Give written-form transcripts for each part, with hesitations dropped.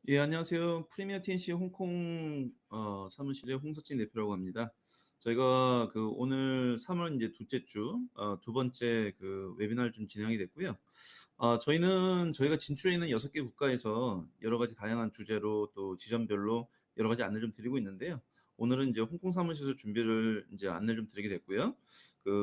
예, 안녕하세요. 프리미어 TNC 홍콩 사무실의 홍석진 대표라고 합니다. 저희가 오늘 3월 이제 둘째 주 두 번째 웨비나를 좀 진행하게 됐고요. 저희가 진출해 있는 6개 국가에서 여러 가지 다양한 주제로 또 지점별로 여러 가지 안내를 좀 드리고 있는데요. 오늘은 이제 홍콩 사무실에서 준비를 이제 안내를 좀 드리게 됐고요.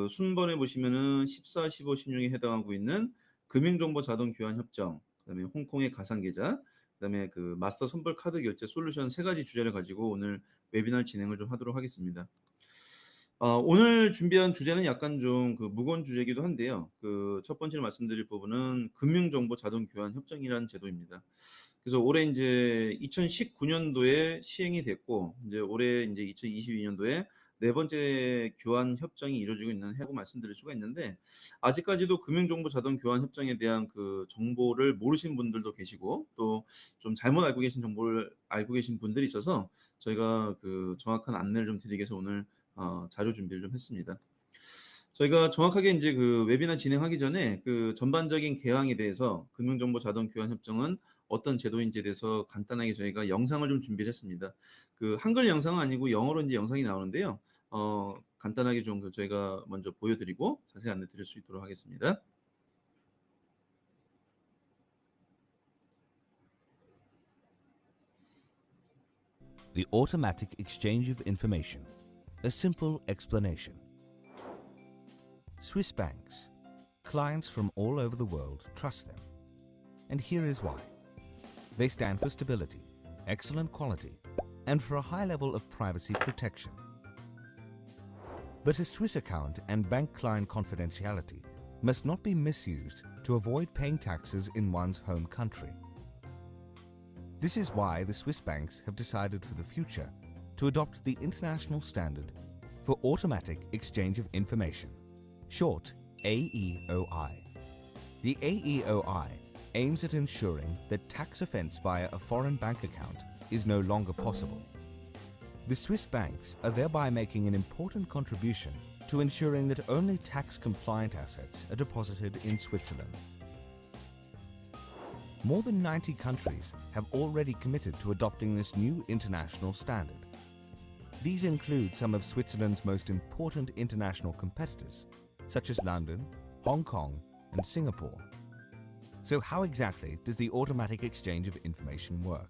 순번에 보시면은 14, 15, 16에 해당하고 있는 금융정보 자동 교환 협정, 그다음에 홍콩의 가상 계좌, 그다음에 마스터 선불 카드 결제 솔루션 세 가지 주제를 가지고 오늘 웨비나 진행을 좀 하도록 하겠습니다. 오늘 준비한 주제는 약간 좀 무거운 주제이기도 한데요. 첫 번째로 말씀드릴 부분은 금융정보 자동 교환 협정이라는 제도입니다. 그래서 올해 이제 2019년도에 시행이 됐고, 이제 올해 이제 2022년도에 네 번째 교환 협정이 이루어지고 있는 해고 말씀드릴 수가 있는데, 아직까지도 금융정보 자동 교환 협정에 대한 정보를 모르신 분들도 계시고, 또 좀 잘못 알고 계신 정보를 알고 계신 분들이 있어서 저희가 정확한 안내를 좀 드리기 위해서 오늘 자료 준비를 좀 했습니다. 저희가 정확하게 이제 웨비나 진행하기 전에 전반적인 개항에 대해서 금융정보 자동 교환 협정은 어떤 제도인지에 대해서 간단하게 저희가 영상을 좀 준비를 했습니다. 한글 영상은 아니고 영어로 이제 영상이 나오는데요. 간단하게 좀 저희가 먼저 보여드리고 자세히 안내 드릴 수 있도록 하겠습니다. The automatic exchange of information. A simple explanation. Swiss banks. Clients from all over the world trust them. And here is why. They stand for stability, excellent quality, and for a high level of privacy protection. But a Swiss account and bank client confidentiality must not be misused to avoid paying taxes in one's home country. This is why the Swiss banks have decided for the future to adopt the international standard for automatic exchange of information, short AEOI. The AEOI aims at ensuring that tax offense via a foreign bank account is no longer possible. The Swiss banks are thereby making an important contribution to ensuring that only tax-compliant assets are deposited in Switzerland. More than 90 countries have already committed to adopting this new international standard. These include some of Switzerland's most important international competitors, such as London, Hong Kong, and Singapore. So how exactly does the automatic exchange of information work?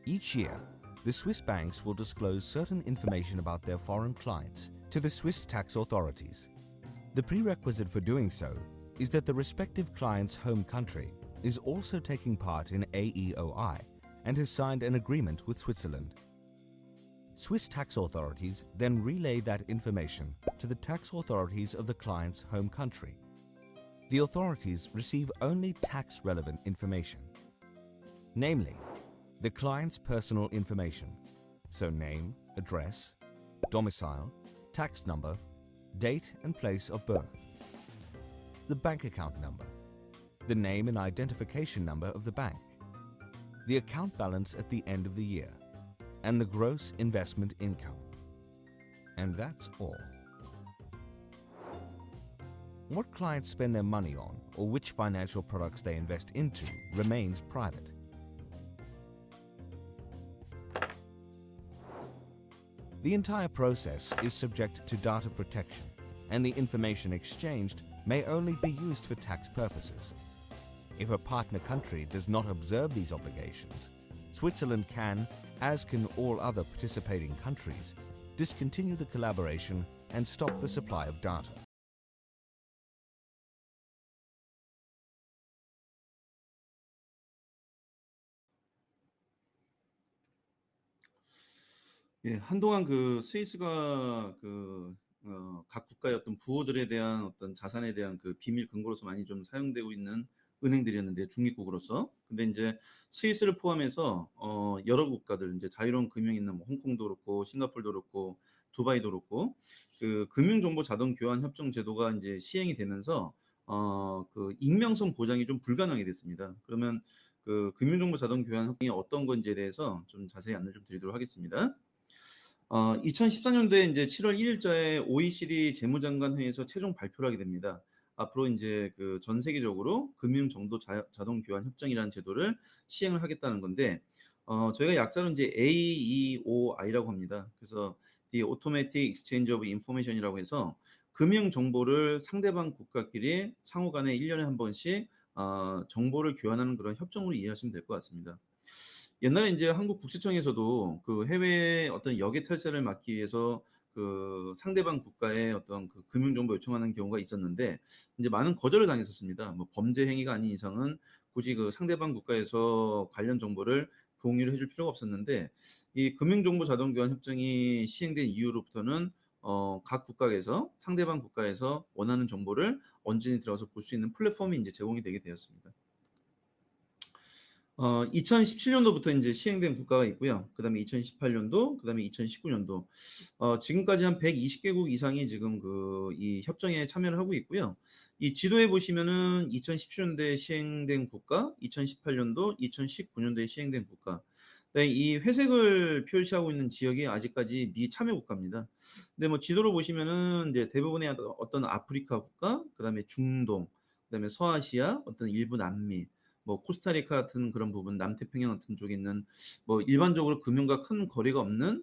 Each year, the Swiss banks will disclose certain information about their foreign clients to the Swiss tax authorities. The prerequisite for doing so is that the respective client's home country is also taking part in AEOI and has signed an agreement with Switzerland. Swiss tax authorities then relay that information to the tax authorities of the client's home country. The authorities receive only tax-relevant information, namely, the client's personal information, so name, address, domicile, tax number, date and place of birth, the bank account number, the name and identification number of the bank, the account balance at the end of the year, and the gross investment income. And that's all. What clients spend their money on or which financial products they invest into remains private. The entire process is subject to data protection, and the information exchanged may only be used for tax purposes. If a partner country does not observe these obligations, Switzerland can, as can all other participating countries, discontinue the collaboration and stop the supply of data. 예, 한동안 스위스가 각 국가의 어떤 부호들에 대한 어떤 자산에 대한 비밀 근거로서 많이 좀 사용되고 있는 은행들이었는데, 중립국으로서. 근데 이제 스위스를 포함해서 여러 국가들, 이제 자유로운 금융이 있는 뭐 홍콩도 그렇고 싱가포르도 그렇고 두바이도 그렇고 금융정보 자동 교환 협정 제도가 이제 시행이 되면서 익명성 보장이 좀 불가능하게 됐습니다. 그러면 금융정보 자동 교환 협정이 어떤 건지에 대해서 좀 자세히 안내 좀 드리도록 하겠습니다. 2014년도에 이제 7월 1일자에 OECD 재무장관 회의에서 최종 발표를 하게 됩니다. 앞으로 인제 그 전 세계적으로 금융 정도 자동 교환 협정이라는 제도를 시행을 하겠다는 건데 저희가 약자로 인제 AEOI라고 합니다. 그래서 The Automatic Exchange of Information이라고 해서 금융 정보를 상대방 국가끼리 상호 간에 1 년에 한 번씩 정보를 교환하는 그런 협정으로 이해하시면 될 것 같습니다. 옛날에 인제 한국 국세청에서도 그 해외 어떤 역외 탈세를 막기 위해서 그 상대방 국가의 어떤 그 금융 정보 요청하는 경우가 있었는데 인제 많은 거절을 당했었습니다. 뭐 범죄 행위가 아닌 이상은 굳이 그 상대방 국가에서 관련 정보를 공유를 해줄 필요가 없었는데 이 금융정보 자동 교환 협정이 시행된 이후로부터는 각 국가에서 상대방 국가에서 원하는 정보를 언제든지 들어가서 볼 수 있는 플랫폼이 인제 제공이 되게 되었습니다. 2017 년도부터 인제 시행된 국가가 있고요. 그다음에 2018 년도, 그다음에 2019 년도 지금까지 한 120 개국 이상이 지금 그 이 협정에 참여를 하고 있고요. 이 지도에 보시면은 2017 년도에 시행된 국가, 2018 년도, 2019 년도에 시행된 국가. 네, 이 회색을 표시하고 있는 지역이 아직까지 미참여 국가입니다. 근데 뭐 지도로 보시면은 이제 대부분의 어떤 아프리카 국가, 그다음에 중동, 그다음에 서아시아, 어떤 일부 남미, 뭐 코스타리카 같은 그런 부분, 남태평양 같은 쪽에 있는 뭐 일반적으로 금융과 큰 거래가 없는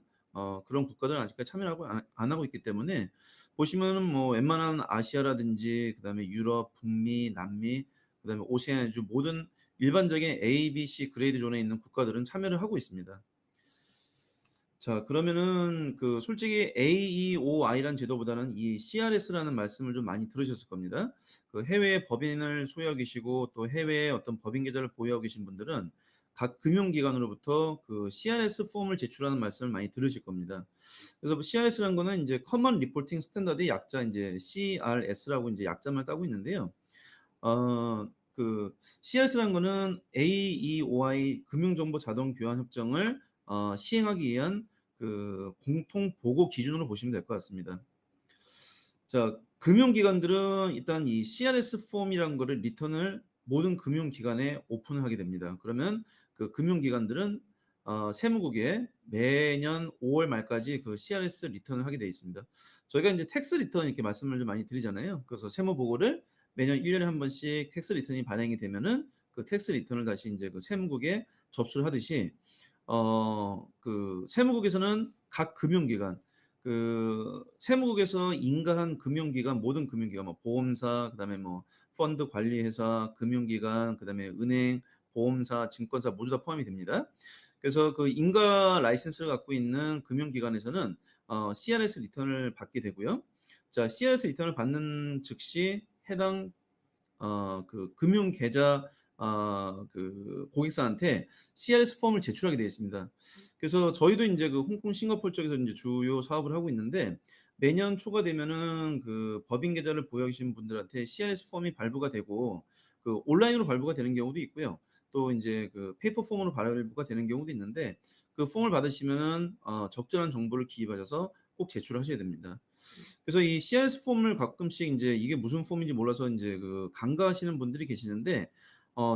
그런 국가들은 아직까지 참여를 하고 안 하고 있기 때문에 보시면은 뭐 웬만한 아시아라든지 그다음에 유럽, 북미, 남미, 그다음에 오세아니아주 모든 일반적인 A, B, C 그레이드 존에 있는 국가들은 참여를 하고 있습니다. 자, 그러면은 그 솔직히 AEOI라는 제도보다는 이 CRS라는 말씀을 좀 많이 들으셨을 겁니다. 그 해외에 법인을 소유하고 계시고 또 해외에 어떤 법인 계좌를 보유하고 계신 분들은 각 금융기관으로부터 그 CRS 폼을 제출하는 말씀을 많이 들으실 겁니다. 그래서 뭐 CRS라는 거는 인제 Common Reporting Standard의 약자 인제 CRS라고 인제 약자만 따고 있는데요. 그 CRS라는 거는 AEOI 금융정보 자동 교환 협정을 시행하기 위한 그 공통 보고 기준으로 보시면 될 것 같습니다. 자, 금융기관들은 일단 이 CRS 폼이라는 거를 리턴을 모든 금융기관에 오픈을 하게 됩니다. 그러면 그 금융기관들은 세무국에 매년 5월 말까지 그 CRS 리턴을 하게 되어 있습니다. 저희가 인제 텍스 리턴 이렇게 말씀을 좀 많이 드리잖아요. 그래서 세무 보고를 매년 1 년에 한 번씩 텍스 리턴이 발행이 되면은 그 텍스 리턴을 다시 인제 그 세무국에 접수를 하듯이 그 세무국에서는 각 금융기관 그 세무국에서 인가한 금융기관 모든 금융기관 뭐 보험사 그다음에 뭐 펀드 관리회사, 금융기관 그다음에 은행, 보험사, 증권사 모두 다 포함이 됩니다. 그래서 그 인가 라이센스를 갖고 있는 금융기관에서는 CRS 리턴을 받게 되고요. 자, CRS 리턴을 받는 즉시 해당 그 금융 계좌 그 고객사한테 CRS 폼을 제출하게 되어 있습니다. 그래서 저희도 인제 그 홍콩, 싱가포르 쪽에서 인제 주요 사업을 하고 있는데 매년 초가 되면은 그 법인 계좌를 보유하고 계신 분들한테 CRS 폼이 발부가 되고 그 온라인으로 발부가 되는 경우도 있고요. 또 인제 그 페이퍼 폼으로 발부가 되는 경우도 있는데 그 폼을 받으시면은 적절한 정보를 기입하셔서 꼭 제출을 하셔야 됩니다. 그래서 이 CRS 폼을 가끔씩 인제 이게 무슨 폼인지 몰라서 인제 그 간과하시는 분들이 계시는데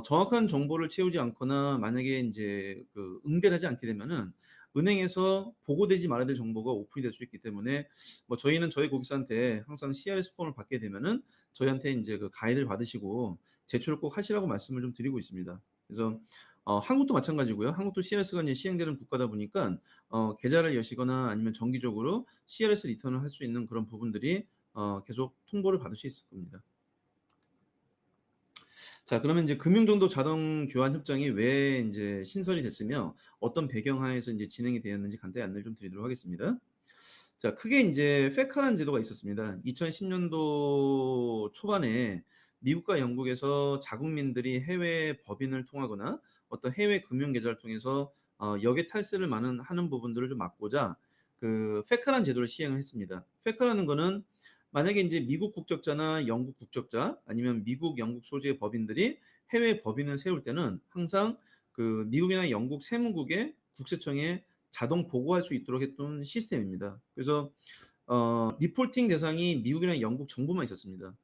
정확한 정보를 채우지 않거나 만약에 인제 그 응대를 하지 않게 되면은 은행에서 보고되지 말아야 될 정보가 오픈이 될 수 있기 때문에 뭐 저희는 저희 고객사한테 항상 CRS 폼을 받게 되면은 저희한테 인제 그 가이드를 받으시고 제출을 꼭 하시라고 말씀을 좀 드리고 있습니다. 그래서 한국도 마찬가지고요. 한국도 CRS가 이제 시행되는 국가다 보니깐 계좌를 여시거나 아니면 정기적으로 CRS 리턴을 할 수 있는 그런 부분들이 계속 통보를 받을 수 있을 겁니다. 자, 그러면 인제 금융정도 자동 교환 협정이 왜 인제 신설이 됐으며 어떤 배경 하에서 인제 진행이 되었는지 간단히 안내를 좀 드리도록 하겠습니다. 자, 크게 인제 FATCA라는 제도가 있었습니다. 2010 년도 초반에 미국과 영국에서 자국민들이 해외 법인을 통하거나 어떤 해외 금융 계좌를 통해서 역외 탈세를 하는 부분들을 좀 막고자 그 FATCA라는 제도를 시행을 했습니다. FATCA라는 거는 만약에 인제 미국 국적자나 영국 국적자 아니면 미국, 영국 소재의 법인들이 해외 법인을 세울 때는 항상 그 미국이나 영국 세무국의 국세청에 자동 보고할 수 있도록 했던 시스템입니다. 그래서 리포팅 대상이 미국이랑 영국 정부만 있었습니다.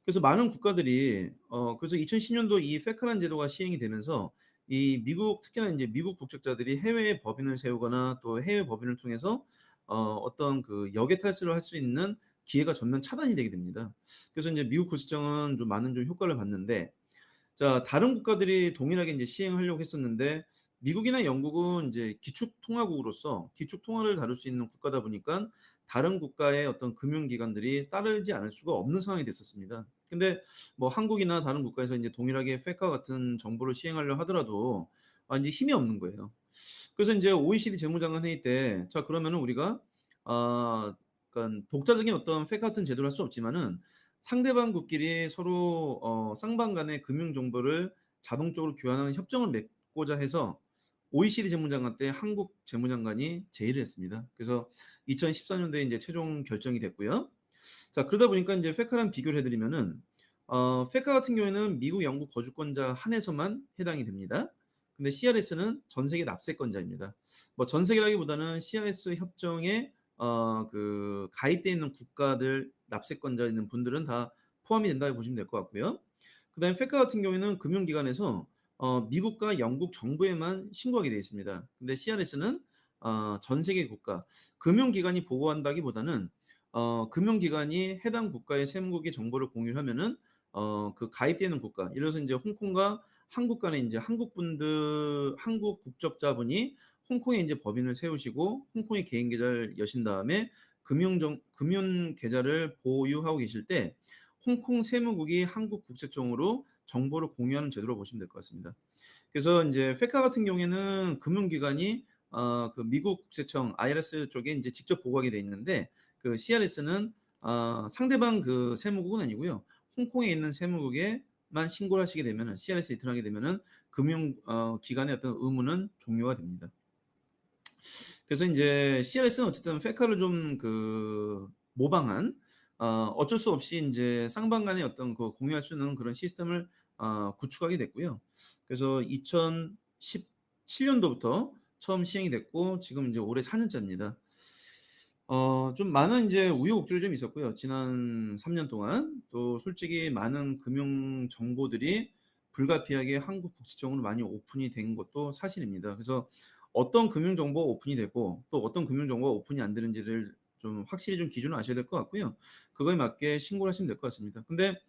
그래서 많은 국가들이 그래서 2010 년도 이 FATCA라는 제도가 시행이 되면서 이 미국 특히나 인제 미국 국적자들이 해외에 법인을 세우거나 또 해외 법인을 통해서 어떤 그 역외 탈세를 할 수 있는 기회가 전면 차단이 되게 됩니다. 그래서 이제 미국 구시청은 좀 많은 좀 효과를 봤는데, 자, 다른 국가들이 동일하게 이제 시행하려고 했었는데 미국이나 영국은 이제 기축통화국으로서 기축통화를 다룰 수 있는 국가다 보니까 다른 국가의 어떤 금융기관들이 따르지 않을 수가 없는 상황이 됐었습니다. 근데 뭐 한국이나 다른 국가에서 이제 동일하게 FATCA 같은 정보를 시행하려 하더라도 이제 힘이 없는 거예요. 그래서 이제 OECD 재무장관 회의 때, 자, 그러면은 우리가 그러니까 독자적인 어떤 FATCA 같은 제도를 할 수 없지만은 상대방 국끼리 서로 쌍방 간의 금융 정보를 자동적으로 교환하는 협정을 맺고자 해서 OECD 재무장관 때 한국 재무장관이 제의를 했습니다. 그래서 2014년도에 이제 최종 결정이 됐고요. 자, 그러다 보니까 이제 FATCA랑 비교를 해드리면은 FATCA 같은 경우에는 미국, 영국 거주권자 한해서만 해당이 됩니다. 근데 CRS는 전 세계 납세권자입니다. 뭐 전 세계라기보다는 CRS 협정에 그 가입되어 있는 국가들 납세권자 있는 분들은 다 포함이 된다고 보시면 될 것 같고요. 그다음에 FATCA 같은 경우에는 금융기관에서 미국과 영국 정부에만 신고하게 되어 있습니다. 근데 CRS는 전 세계 국가 금융기관이 보고한다기보다는 금융기관이 해당 국가의 세무국의 정보를 공유하면은 그 가입되는 국가, 예를 들어서 이제 홍콩과 한국 간에 이제 한국 국적자분이 홍콩에 이제 법인을 세우시고 홍콩에 개인 계좌를 여신 다음에 금융 계좌를 보유하고 계실 때 홍콩 세무국이 한국 국세청으로 정보를 공유하는 제도로 보시면 될 것 같습니다. 그래서 이제 FATCA 같은 경우에는 금융기관이 그 미국 국세청 IRS 쪽에 이제 직접 보고하게 돼 있는데 그 CRS는 상대방 그 세무국은 아니고요. 홍콩에 있는 세무국에만 신고를 하시게 되면은 CRS 리턴하게 되면은 금융 기관의 어떤 의무는 종료가 됩니다. 그래서 이제 CRS는 어쨌든 FATCA를 좀 그 모방한 어쩔 수 없이 이제 쌍방 간의 어떤 그 공유할 수 있는 그런 시스템을 구축하게 됐고요. 그래서 2017년도부터 처음 시행이 됐고 지금 이제 올해 4년째입니다. 좀 많은 이제 우여곡절이 좀 있었고요. 지난 3년 동안 또 솔직히 많은 금융 정보들이 불가피하게 한국 국세청으로 많이 오픈이 된 것도 사실입니다. 그래서 어떤 금융 정보가 오픈이 되고 또 어떤 금융 정보가 오픈이 안 되는지를 좀 확실히 좀 기준을 아셔야 될 것 같고요. 그거에 맞게 신고를 하시면 될 것 같습니다. 근데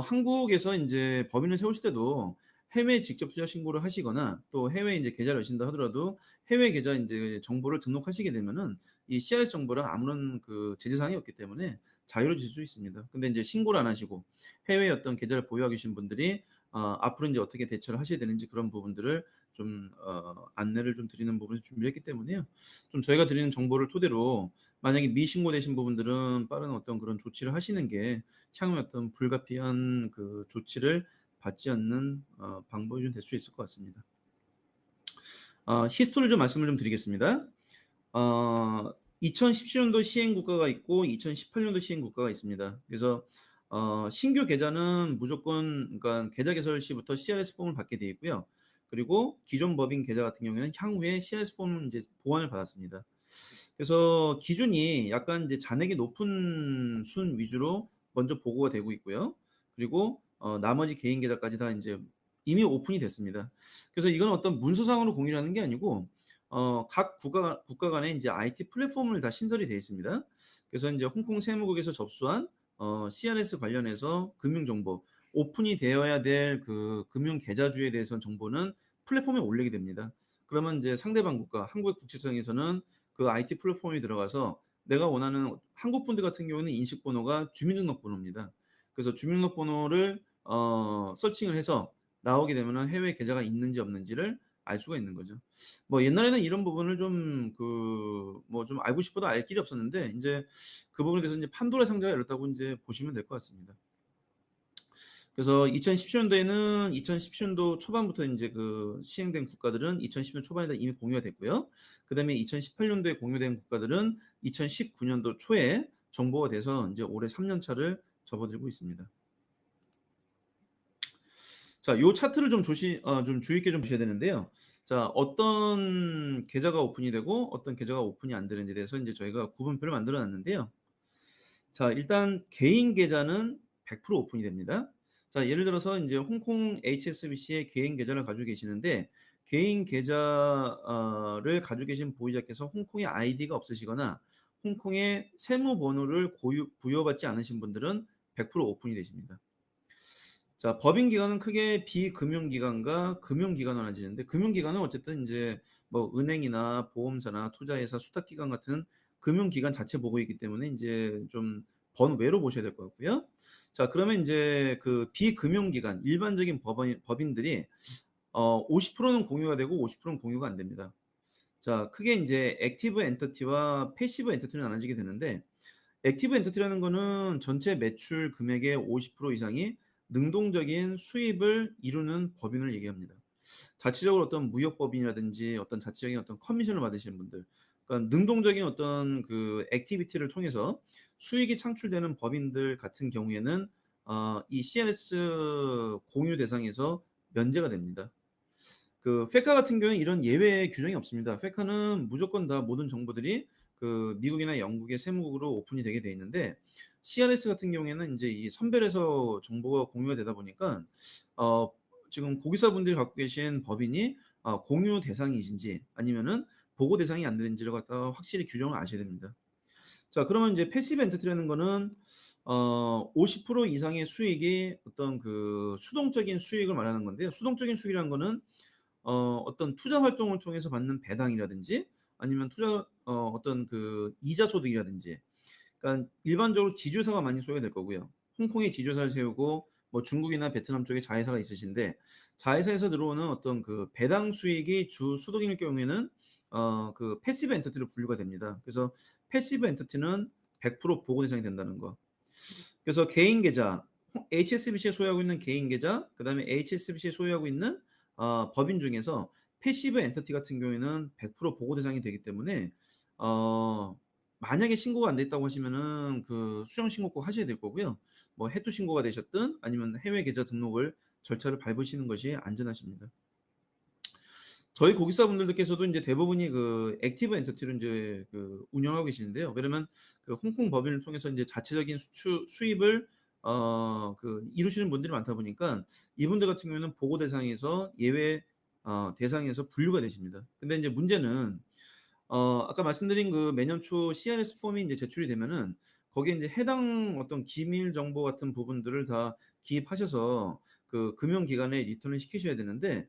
한국에서 이제 법인을 세우실 때도 해외 직접 투자 신고를 하시거나 또 해외에 이제 계좌를 여신다 하더라도 해외 계좌 이제 정보를 등록하시게 되면은 이 CRS 정보랑 아무런 그 제재 사항이 없기 때문에 자유로워질 수 있습니다. 근데 이제 신고를 안 하시고 해외에 어떤 계좌를 보유하고 계신 분들이 앞으로 이제 어떻게 대처를 하셔야 되는지 그런 부분들을 좀 안내를 좀 드리는 부분을 준비했기 때문에요. 좀 저희가 드리는 정보를 토대로 만약에 미신고되신 부분들은 빠른 어떤 그런 조치를 하시는 게 향후에 어떤 불가피한 그 조치를 받지 않는 방법이 좀 될 수 있을 것 같습니다. 히스토리를 좀 말씀을 좀 드리겠습니다. 2017년도 시행 국가가 있고 2018년도 시행 국가가 있습니다. 그래서 신규 계좌는 무조건 그러니까 계좌 개설 시부터 CRS 폼을 받게 되어 있고요. 그리고 기존 법인 계좌 같은 경우에는 향후에 CRS 폼 이제 보완을 받았습니다. 그래서 기준이 약간 이제 잔액이 높은 순 위주로 먼저 보고가 되고 있고요. 그리고 나머지 개인 계좌까지 다 이제 이미 오픈이 됐습니다. 그래서 이건 어떤 문서상으로 공유하는 게 아니고 각 국가 간에 이제 IT 플랫폼을 다 신설이 되어 있습니다. 그래서 이제 홍콩 세무국에서 접수한 CRS 관련해서 금융 정보 오픈이 되어야 될 그 금융 계좌주에 대해서 정보는 플랫폼에 올리게 됩니다. 그러면 이제 상대방 국가 한국의 국세청에서는 그 IT 플랫폼에 들어가서 내가 원하는 한국 분들 같은 경우는 인식번호가 주민등록번호입니다. 그래서 주민등록번호를 서칭을 해서 나오게 되면은 해외 계좌가 있는지 없는지를 알 수가 있는 거죠. 뭐 옛날에는 이런 부분을 좀 그 뭐 좀 알고 싶어도 알 길이 없었는데 이제 그 부분에 대해서 이제 판도라 상자가 열렸다고 이제 보시면 될 것 같습니다. 그래서 2017년도에는 2017년도 초반부터 이제 그 시행된 국가들은 2010년 초반에 이미 공유가 됐고요. 그다음에 2018년도에 공유된 국가들은 2019년도 초에 정보가 돼서 이제 올해 3년 차를 접어들고 있습니다. 자, 요 차트를 좀 주의 있게 좀 보셔야 되는데요. 자, 어떤 계좌가 오픈이 되고 어떤 계좌가 오픈이 안 되는지에 대해서 이제 저희가 구분표를 만들어 놨는데요. 자, 일단 개인 계좌는 100% 오픈이 됩니다. 자, 예를 들어서 이제 홍콩 HSBC의 개인 계좌를 가지고 계시는데 개인 계좌를 가지고 계신 보유자께서 홍콩의 아이디가 없으시거나 홍콩의 세무 번호를 부여받지 않으신 분들은 100% 오픈이 되십니다. 자, 법인 기관은 크게 비금융기관과 금융기관으로 나뉘는데, 금융기관은 어쨌든 이제 뭐 은행이나 보험사나 투자회사, 수탁기관 같은 금융기관 자체 보고 있기 때문에 이제 좀 번외로 보셔야 될 것 같고요. 자, 그러면 이제 그 비금융기관, 일반적인 법인들이 50%는 공유가 되고 50%는 공유가 안 됩니다. 자, 크게 이제 액티브 엔터티와 패시브 엔터티로 나눠지게 되는데, 액티브 엔터티라는 거는 전체 매출 금액의 50% 이상이 능동적인 수입을 이루는 법인을 얘기합니다. 자체적으로 어떤 무역법인이라든지 어떤 자체적인 어떤 커미션을 받으시는 분들, 그러니까 능동적인 어떤 그 액티비티를 통해서 수익이 창출되는 법인들 같은 경우에는 이 CRS 공유 대상에서 면제가 됩니다. 그 페카 같은 경우는 이런 예외 규정이 없습니다. 페카는 무조건 다 모든 정보들이 그 미국이나 영국의 세무국으로 오픈이 되게 돼 있는데, CRS 같은 경우에는 이제 이 선별해서 정보가 공유가 되다 보니까 어 지금 고객사분들이 갖고 계신 법인이 공유 대상이신지 아니면은 보고 대상이 안 되는지를 갖다가 확실히 규정을 아셔야 됩니다. 자, 그러면 이제 패시브 엔터티라는 거는 50% 이상의 수익이 어떤 그 수동적인 수익을 말하는 건데요. 수동적인 수익이라는 거는 어떤 투자 활동을 통해서 받는 배당이라든지 아니면 어떤 그 이자 소득이라든지, 그러니까 일반적으로 지주사가 많이 소요가 될 거고요. 홍콩에 지주사를 세우고 뭐 중국이나 베트남 쪽에 자회사가 있으신데, 자회사에서 들어오는 어떤 그 배당 수익이 주 소득일 경우에는 그 패시브 엔터티로 분류가 됩니다. 그래서 패시브 엔터티는 100% 보고 대상이 된다는 거. 그래서 개인 계좌, HSBC에 소유하고 있는 개인 계좌, 그다음에 HSBC에 소유하고 있는 법인 중에서 패시브 엔터티 같은 경우에는 100% 보고 대상이 되기 때문에 만약에 신고가 안 됐다고 하시면은 그 수정 신고 꼭 하셔야 될 거고요. 뭐 해투 신고가 되셨든 아니면 해외 계좌 등록을 절차를 밟으시는 것이 안전하십니다. 저희 고객사분들께서도 이제 대부분이 그 액티브 엔터티를 이제 그 운영하고 계시는데요. 왜냐면 그 홍콩 법인을 통해서 이제 자체적인 수입을 그 이루시는 분들이 많다 보니까 이분들 같은 경우에는 보고 대상에서 예외 대상에서 분류가 되십니다. 근데 이제 문제는 아까 말씀드린 그 매년 초 CRS 폼이 이제 제출이 되면은 거기에 이제 해당 어떤 기밀 정보 같은 부분들을 다 기입하셔서 그 금융기관에 리턴을 시키셔야 되는데,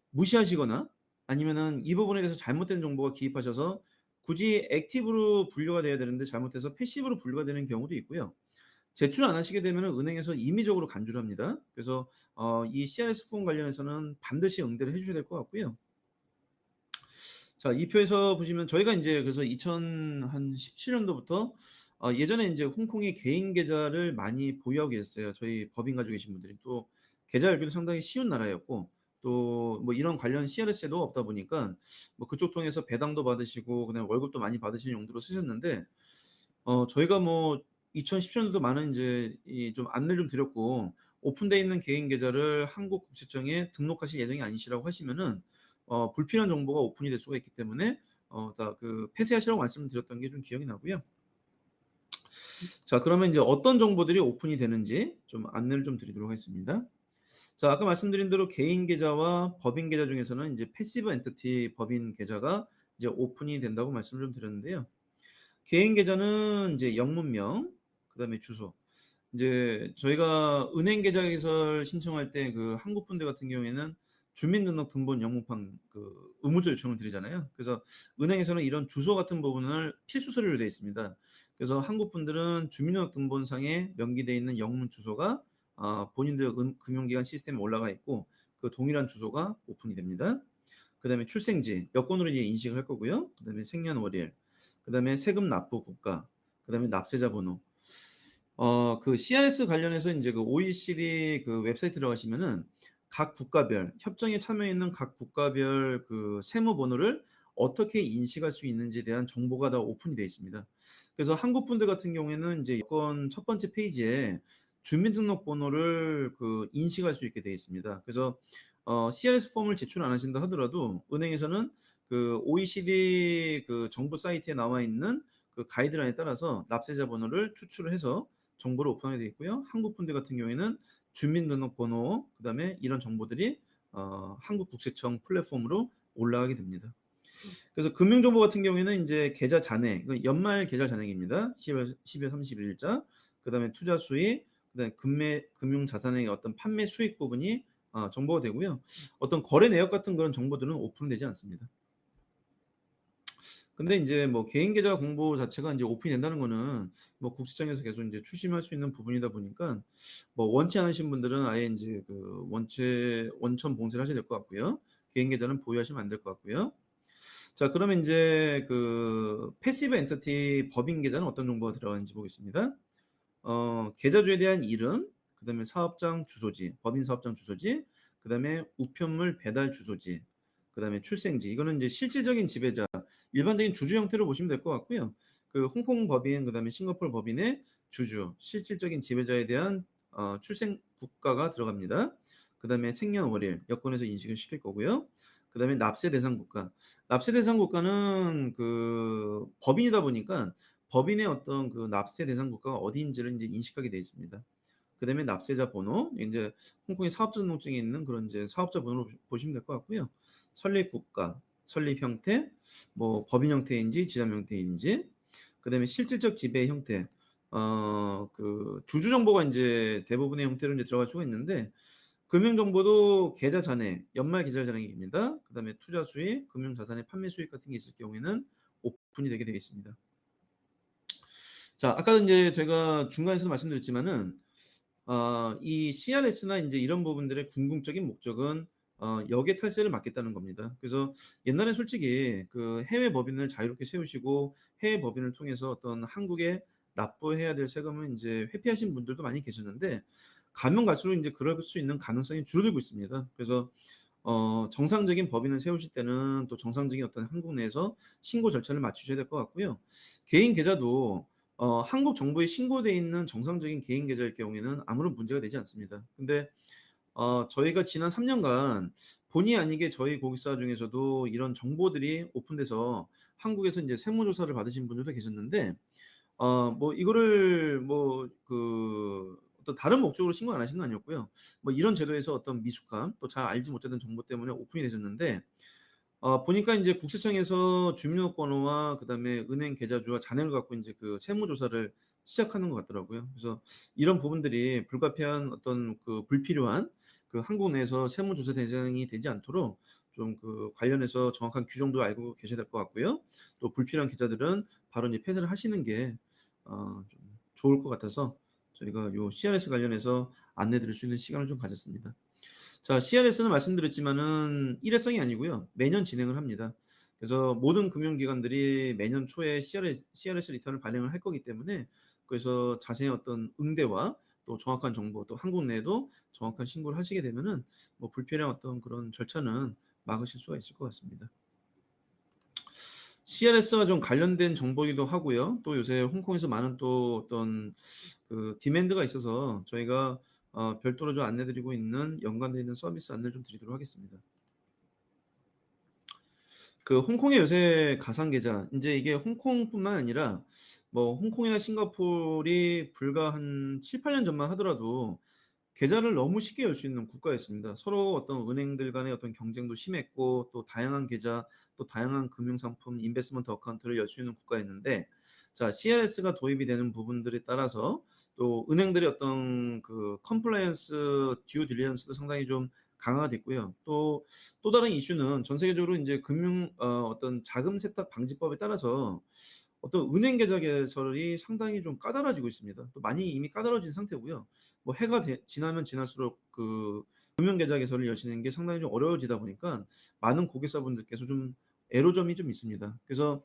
무시하시거나 아니면은 이 부분에 대해서 잘못된 정보가 기입하셔서 굳이 액티브로 분류가 돼야 되는데 잘못해서 패시브로 분류가 되는 경우도 있고요. 제출 안 하시게 되면은 은행에서 임의적으로 간주를 합니다. 그래서 이 CRS 폼 관련해서는 반드시 응대를 해 주셔야 될 것 같고요. 자, 이 표에서 보시면 저희가 인제 그래서 2017 년도부터 예전에 인제 홍콩에 개인 계좌를 많이 보유하고 계셨어요. 저희 법인 가지고 계신 분들이. 또 계좌 열기도 상당히 쉬운 나라였고, 또 뭐 이런 관련 CRS 제도가 없다 보니까 뭐 그쪽 통해서 배당도 받으시고 그다음에 월급도 많이 받으시는 용도로 쓰셨는데, 저희가 뭐 2017 년도도 많은 인제 이 좀 안내를 좀 드렸고, 오픈돼 있는 개인 계좌를 한국 국세청에 등록하실 예정이 아니시라고 하시면은 불필요한 정보가 오픈이 될 수가 있기 때문에 다 그 폐쇄하시라고 말씀드렸던 게 좀 기억이 나고요. 자, 그러면 이제 어떤 정보들이 오픈이 되는지 좀 안내를 좀 드리도록 하겠습니다. 자, 아까 말씀드린 대로 개인 계좌와 법인 계좌 중에서는 이제 패시브 엔티티 법인 계좌가 이제 오픈이 된다고 말씀을 좀 드렸는데요. 개인 계좌는 이제 영문명, 그다음에 주소. 이제 저희가 은행 계좌 개설 신청할 때 그 한국 분들 같은 경우에는 주민등록등본 영문판 그 의무적 요청을 드리잖아요. 그래서 은행에서는 이런 주소 같은 부분을 필수 서류로 되어 있습니다. 그래서 한국 분들은 주민등록등본상에 명기되어 있는 영문 주소가 본인들 금융기관 시스템에 올라가 있고, 그 동일한 주소가 오픈이 됩니다. 그다음에 출생지, 여권으로 이제 인식을 할 거고요. 그다음에 생년월일, 그다음에 세금 납부 국가, 그다음에 납세자 번호. 그 CRS 관련해서 인제 그 OECD 그 웹사이트 들어가시면은 각 국가별 협정에 참여해 있는 각 국가별 그 세무 번호를 어떻게 인식할 수 있는지에 대한 정보가 다 오픈이 되어 있습니다. 그래서 한국 분들 같은 경우에는 인제 여권 첫 번째 페이지에 주민등록번호를 그 인식할 수 있게 되어 있습니다. 그래서 CRS 폼을 제출 안 하신다 하더라도 은행에서는 그 OECD 그 정부 사이트에 나와 있는 그 가이드라인에 따라서 납세자 번호를 추출을 해서 정보를 오픈하게 되어 있고요. 한국 분들 같은 경우에는 주민등록번호, 그다음에 이런 정보들이 한국 국세청 플랫폼으로 올라가게 됩니다. 그래서 금융정보 같은 경우에는 이제 계좌 잔액, 연말 계좌 잔액입니다. 12월 31일자. 그다음에 투자 수익, 그다음에 금융 자산의 어떤 판매 수익 부분이 정보가 되고요. 어떤 거래 내역 같은 그런 정보들은 오픈되지 않습니다. 근데 인제 뭐 개인 계좌 공보 자체가 인제 오픈이 된다는 거는 뭐 국세청에서 계속 인제 추심할 수 있는 부분이다 보니까 뭐 원치 않으신 분들은 아예 인제 그 원천 봉쇄를 하셔야 될 것 같고요. 개인 계좌는 보유하시면 안 될 것 같고요. 자, 그러면 인제 그 패시브 엔티티 법인 계좌는 어떤 정보가 들어가는지 보겠습니다. 계좌주에 대한 이름, 그다음에 사업장 주소지, 법인 사업장 주소지, 그다음에 우편물 배달 주소지, 그다음에 출생지. 이거는 이제 실질적인 지배자, 일반적인 주주 형태로 보시면 될 것 같고요. 그 홍콩 법인, 그다음에 싱가포르 법인의 주주, 실질적인 지배자에 대한 출생 국가가 들어갑니다. 그다음에 생년월일, 여권에서 인식을 시킬 거고요. 그다음에 납세 대상 국가. 납세 대상 국가는 그 법인이다 보니까 법인의 어떤 그 납세 대상 국가가 어디인지를 인제 인식하게 돼 있습니다. 그다음에 납세자 번호, 인제 홍콩의 사업자 등록증에 있는 그런 이제 사업자 번호로 보시면 될 것 같고요. 설립 국가, 설립 형태, 뭐 법인 형태인지 지점 형태인지, 그다음에 실질적 지배 형태, 그 주주 정보가 인제 대부분의 형태로 인제 들어갈 수가 있는데 금융 정보도 계좌 잔액, 연말 계좌 잔액입니다. 그다음에 투자 수익, 금융 자산의 판매 수익 같은 게 있을 경우에는 오픈이 되게 되어 있습니다. 자, 아까 인제 제가 중간에서도 말씀드렸지만은 이 CRS나 인제 이런 부분들의 궁극적인 목적은 역의 탈세를 막겠다는 겁니다. 그래서 옛날에 솔직히 그 해외 법인을 자유롭게 세우시고 해외 법인을 통해서 어떤 한국에 납부해야 될 세금을 인제 회피하신 분들도 많이 계셨는데 가면 갈수록 인제 그럴 수 있는 가능성이 줄어들고 있습니다. 그래서 정상적인 법인을 세우실 때는 또 정상적인 어떤 한국 내에서 신고 절차를 맞추셔야 될 것 같고요. 개인 계좌도 한국 정부에 신고돼 있는 정상적인 개인 계좌일 경우에는 아무런 문제가 되지 않습니다. 근데 저희가 지난 3 년간 본의 아니게 저희 고객사 중에서도 이런 정보들이 오픈돼서 한국에서 인제 세무조사를 받으신 분들도 계셨는데 뭐 이거를 뭐 그 어떤 다른 목적으로 신고 안 하신 건 아니었고요. 뭐 이런 제도에서 어떤 미숙함, 또 잘 알지 못했던 정보 때문에 오픈이 되셨는데 보니까 인제 국세청에서 주민등록번호와 그다음에 은행 계좌주와 잔액을 갖고 인제 그 세무조사를 시작하는 것 같더라고요. 그래서 이런 부분들이 불가피한 어떤 그 불필요한 그 한국 내에서 세무조사 대상이 되지 않도록 좀 그 관련해서 정확한 규정도 알고 계셔야 될 것 같고요. 또 불필요한 계좌들은 바로 인제 폐쇄를 하시는 게 좀 좋을 것 같아서 저희가 요 CRS 관련해서 안내 드릴 수 있는 시간을 좀 가졌습니다. 자, CRS는 말씀드렸지만은 일회성이 아니고요. 매년 진행을 합니다. 그래서 모든 금융기관들이 매년 초에 CRS 리턴을 발행을 할 거기 때문에 그래서 자세히 어떤 응대와 또 정확한 정보, 또 한국 내에도 정확한 신고를 하시게 되면은 뭐 불필요한 어떤 그런 절차는 막으실 수가 있을 것 같습니다. CRS와 좀 관련된 정보이기도 하고요. 또 요새 홍콩에서 많은 또 어떤 그 디맨드가 있어서 저희가 별도로 좀 안내 드리고 있는 연관되어 있는 서비스 안내를 좀 드리도록 하겠습니다. 그 홍콩의 요새 가상 계좌, 인제 이게 홍콩뿐만 아니라 뭐 홍콩이나 싱가포르이 불과 한 7-8년 전만 하더라도 계좌를 너무 쉽게 열 수 있는 국가였습니다. 서로 어떤 은행들 간의 어떤 경쟁도 심했고 또 다양한 계좌, 또 다양한 금융 상품, 인베스트먼트 어카운트를 열 수 있는 국가였는데 자, CRS가 도입이 되는 부분들에 따라서 또 은행들의 어떤 그 컴플라이언스 듀 딜리전스도 상당히 좀 강화가 됐고요. 또 다른 이슈는 전 세계적으로 인제 어떤 자금 세탁 방지법에 따라서 어떤 은행 계좌 개설이 상당히 좀 까다로워지고 있습니다. 또 많이 이미 까다로워진 상태고요. 뭐 해가 지나면 지날수록 그 금융 계좌 개설을 여시는 게 상당히 좀 어려워지다 보니까 많은 고객사분들께서 좀 애로점이 좀 있습니다. 그래서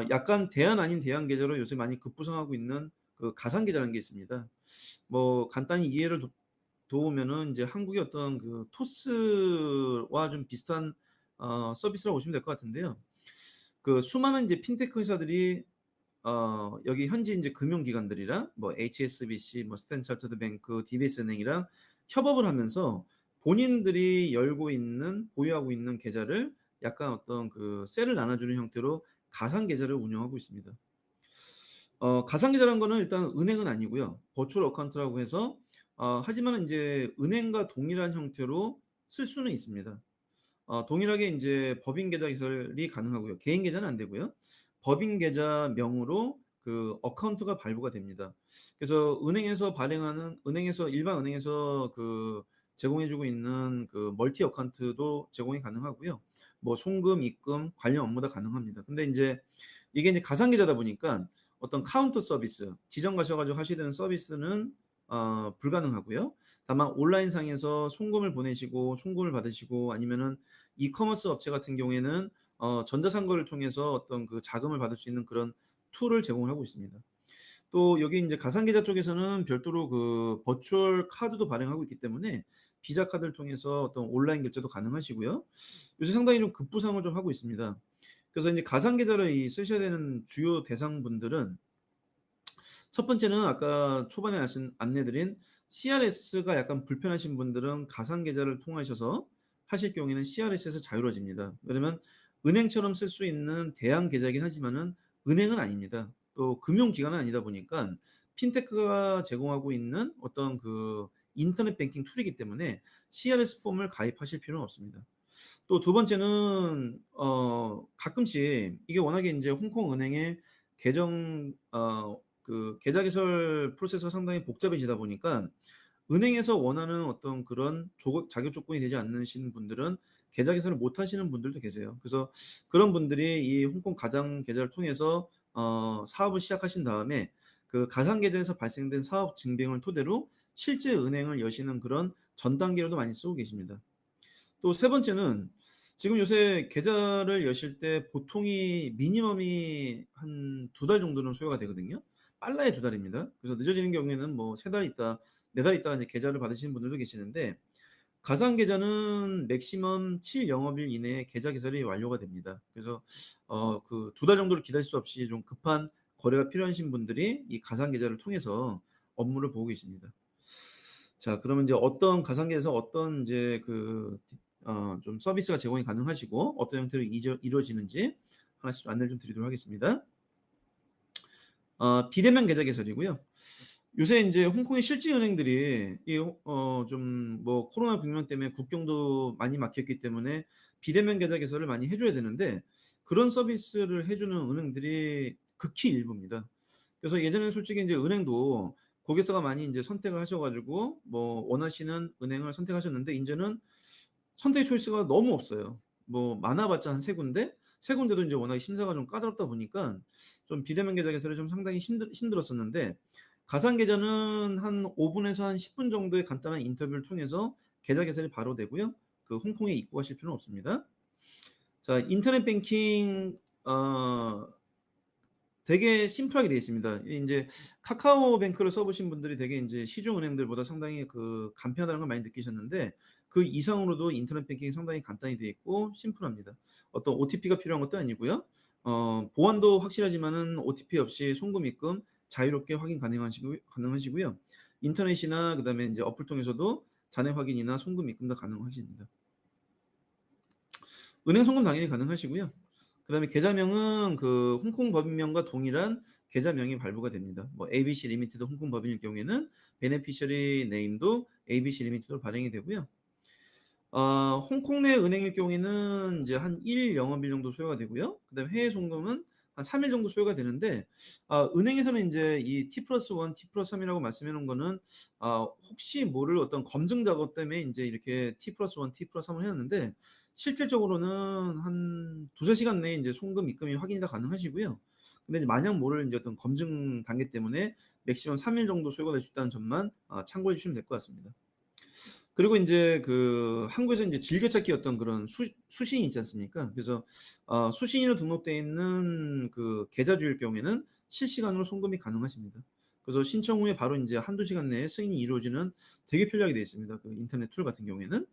약간 대안 아닌 대안 계좌로 요새 많이 급부상하고 있는 그 가상 계좌라는 게 있습니다. 뭐 간단히 이해를 도우면은 인제 한국의 어떤 그 토스와 좀 비슷한 서비스라고 보시면 될 것 같은데요. 그 수많은 이제 핀테크 회사들이 여기 현지 인제 금융기관들이랑 뭐 HSBC, 뭐 스탠 차터드 뱅크, DBS 은행이랑 협업을 하면서 본인들이 열고 있는 보유하고 있는 계좌를 약간 어떤 그 셀을 나눠 주는 형태로 가상 계좌를 운영하고 있습니다. 가상 계좌라는 거는 일단 은행은 아니고요. 버추얼 어카운트라고 해서 하지만은 인제 은행과 동일한 형태로 쓸 수는 있습니다. 동일하게 인제 법인 계좌 개설이 가능하고요. 개인 계좌는 안 되고요. 법인 계좌명으로 그 어카운트가 발부가 됩니다. 그래서 은행에서 일반 은행에서 그 제공해 주고 있는 그 멀티 어카운트도 제공이 가능하고요. 뭐 송금, 입금 관련 업무 다 가능합니다. 근데 인제 이게 이제 가상 계좌다 보니까 어떤 카운터 서비스, 지점 가셔 가지고 하셔야 되는 서비스는 불가능하고요. 다만 온라인상에서 송금을 보내시고 송금을 받으시고 아니면은 이커머스 업체 같은 경우에는 전자상거래를 통해서 어떤 그 자금을 받을 수 있는 그런 툴을 제공을 하고 있습니다. 또 여기 인제 가상계좌 쪽에서는 별도로 그 버추얼 카드도 발행하고 있기 때문에 비자 카드를 통해서 어떤 온라인 결제도 가능하시고요. 요새 상당히 좀 급부상을 좀 하고 있습니다. 그래서 인제 가상계좌를 쓰셔야 되는 주요 대상분들은 첫 번째는 아까 초반에 안내 드린 CRS가 약간 불편하신 분들은 가상 계좌를 통하셔서 하실 경우에는 CRS에서 자유로워집니다. 왜냐면 은행처럼 쓸 수 있는 대형 계좌이긴 하지만은 은행은 아닙니다. 또 금융기관은 아니다 보니까 핀테크가 제공하고 있는 어떤 그 인터넷 뱅킹 툴이기 때문에 CRS 폼을 가입하실 필요는 없습니다. 또 두 번째는 가끔씩 이게 워낙에 인제 홍콩 은행의 계정 그 계좌 개설 프로세스가 상당히 복잡해지다 보니까 은행에서 원하는 어떤 그런 자격 조건이 되지 않으신 분들은 계좌 개설을 못 하시는 분들도 계세요. 그래서 그런 분들이 이 홍콩 가상 계좌를 통해서 사업을 시작하신 다음에 그 가상 계좌에서 발생된 사업 증빙을 토대로 실제 은행을 여시는 그런 전 단계로도 많이 쓰고 계십니다. 또 세 번째는 지금 요새 계좌를 여실 때 보통이 미니멈이 한 2달 정도는 소요가 되거든요. 빨라야 2달입니다. 그래서 늦어지는 경우에는 뭐 3달 있다, 4달 있다가 이제 계좌를 받으시는 분들도 계시는데 가상 계좌는 맥시멈 7 영업일 이내에 계좌 개설이 완료가 됩니다. 그래서 그 2달 정도를 기다릴 수 없이 좀 급한 거래가 필요하신 분들이 이 가상 계좌를 통해서 업무를 보고 계십니다. 자, 그러면 이제 어떤 가상계에서 어떤 이제 그 좀 서비스가 제공이 가능하시고 어떤 형태로 이루어지는지 하나씩 좀 안내를 좀 드리도록 하겠습니다. 비대면 계좌 개설이고요. 요새 인제 홍콩의 실지 은행들이 이 좀 뭐 코로나 국면 때문에 국경도 많이 막혔기 때문에 비대면 계좌 개설을 많이 해 줘야 되는데 그런 서비스를 해 주는 은행들이 극히 일부입니다. 그래서 예전에는 솔직히 인제 은행도 고객사가 많이 인제 선택을 하셔 가지고 뭐 원하시는 은행을 선택하셨는데 인제는 선택의 초이스가 너무 없어요. 뭐 많아 봤자 한 3 군데, 3 군데도 인제 워낙에 심사가 좀 까다롭다 보니까 좀 비대면 계좌 개설이 좀 상당히 힘들었었는데 가상 계좌는 한 5 분에서 한 10분 정도의 간단한 인터뷰를 통해서 계좌 개설이 바로 되고요. 그 홍콩에 입국하실 필요는 없습니다. 자, 인터넷 뱅킹 되게 심플하게 되어 있습니다. 이 인제 카카오뱅크를 써 보신 분들이 되게 인제 시중 은행들보다 상당히 그 간편하다는 걸 많이 느끼셨는데 그 이상으로도 인터넷 뱅킹이 상당히 간단히 되어 있고 심플합니다. 어떤 OTP가 필요한 것도 아니고요. 보안도 확실하지만은 OTP 없이 송금, 입금 자유롭게 확인 가능하시고요. 인터넷이나 그다음에 인제 어플 통해서도 잔액 확인이나 송금, 입금 다 가능하십니다. 은행 송금 당연히 가능하시고요. 그다음에 계좌명은 그 홍콩 법인명과 동일한 계좌명이 발부가 됩니다. 뭐 ABC 리미티드 홍콩 법인일 경우에는 베네피셔리 네임도 ABC 리미티드로 발행이 되고요. 홍콩 내 은행일 경우에는 이제 한 1 영업일 정도 소요가 되고요. 그다음에 해외 송금은 한 3일 정도 소요가 되는데 은행에서는 인제 이 T+1, T+3 이라고 말씀해 놓은 거는 혹시 모를 어떤 검증 작업 때문에 인제 이렇게 T+1, T+3을 해 놨는데 실질적으로는 한 2-3 시간 내에 인제 송금, 입금이 확인이 다 가능하시고요. 근데 이제 만약 모를 인제 어떤 검증 단계 때문에 맥시멈 3일 정도 소요가 될 수 있다는 점만 참고해 주시면 될 것 같습니다. 그리고 인제 그 한국에서 인제 즐겨찾기 어떤 그런 수신이 있지 않습니까? 그래서 수신인으로 등록되어 있는 그 계좌주일 경우에는 실시간으로 송금이 가능하십니다. 그래서 신청 후에 바로 인제 1-2 시간 내에 승인이 이루어지는 되게 편리하게 되어 있습니다, 그 인터넷 툴 같은 경우에는.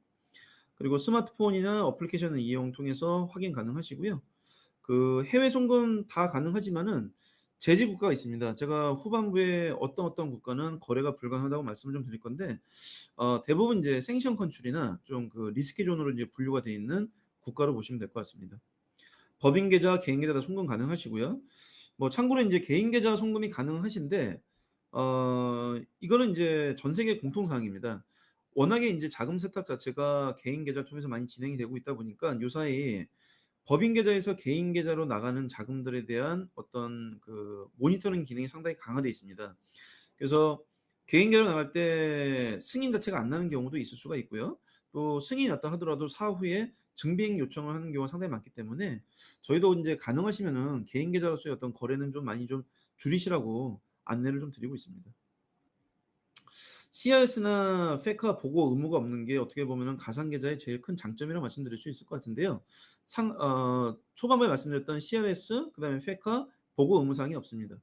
그리고 스마트폰이나 어플리케이션을 이용 통해서 확인 가능하시고요. 그 해외 송금 다 가능하지만은 제지 국가가 있습니다. 제가 후반부에 어떤 국가는 거래가 불가능하다고 말씀을 좀 드릴 건데 대부분 이제 생션 컨트리나 좀 그 리스키 존으로 이제 분류가 돼 있는 국가로 보시면 될 것 같습니다. 법인 계좌, 개인 계좌 다 송금 가능하시고요. 뭐 참고로 인제 개인 계좌 송금이 가능하신데 이거는 인제 전 세계 공통 사항입니다. 워낙에 인제 자금 세탁 자체가 개인 계좌를 통해서 많이 진행이 되고 있다 보니까 요사이 법인 계좌에서 개인 계좌로 나가는 자금들에 대한 어떤 그 모니터링 기능이 상당히 강화돼 있습니다. 그래서 개인 계좌로 나갈 때 승인 자체가 안 나는 경우도 있을 수가 있고요. 또 승인이 났다 하더라도 사후에 증빙 요청을 하는 경우가 상당히 많기 때문에 저희도 인제 가능하시면은 개인 계좌로서의 어떤 거래는 좀 많이 좀 줄이시라고 안내를 좀 드리고 있습니다. CRS나 FACA 보고 의무가 없는 게 어떻게 보면은 가상 계좌의 제일 큰 장점이라고 말씀드릴 수 있을 것 같은데요. 초반부에 말씀드렸던 CRS 그다음에 FACA 보고 의무 사항이 없습니다.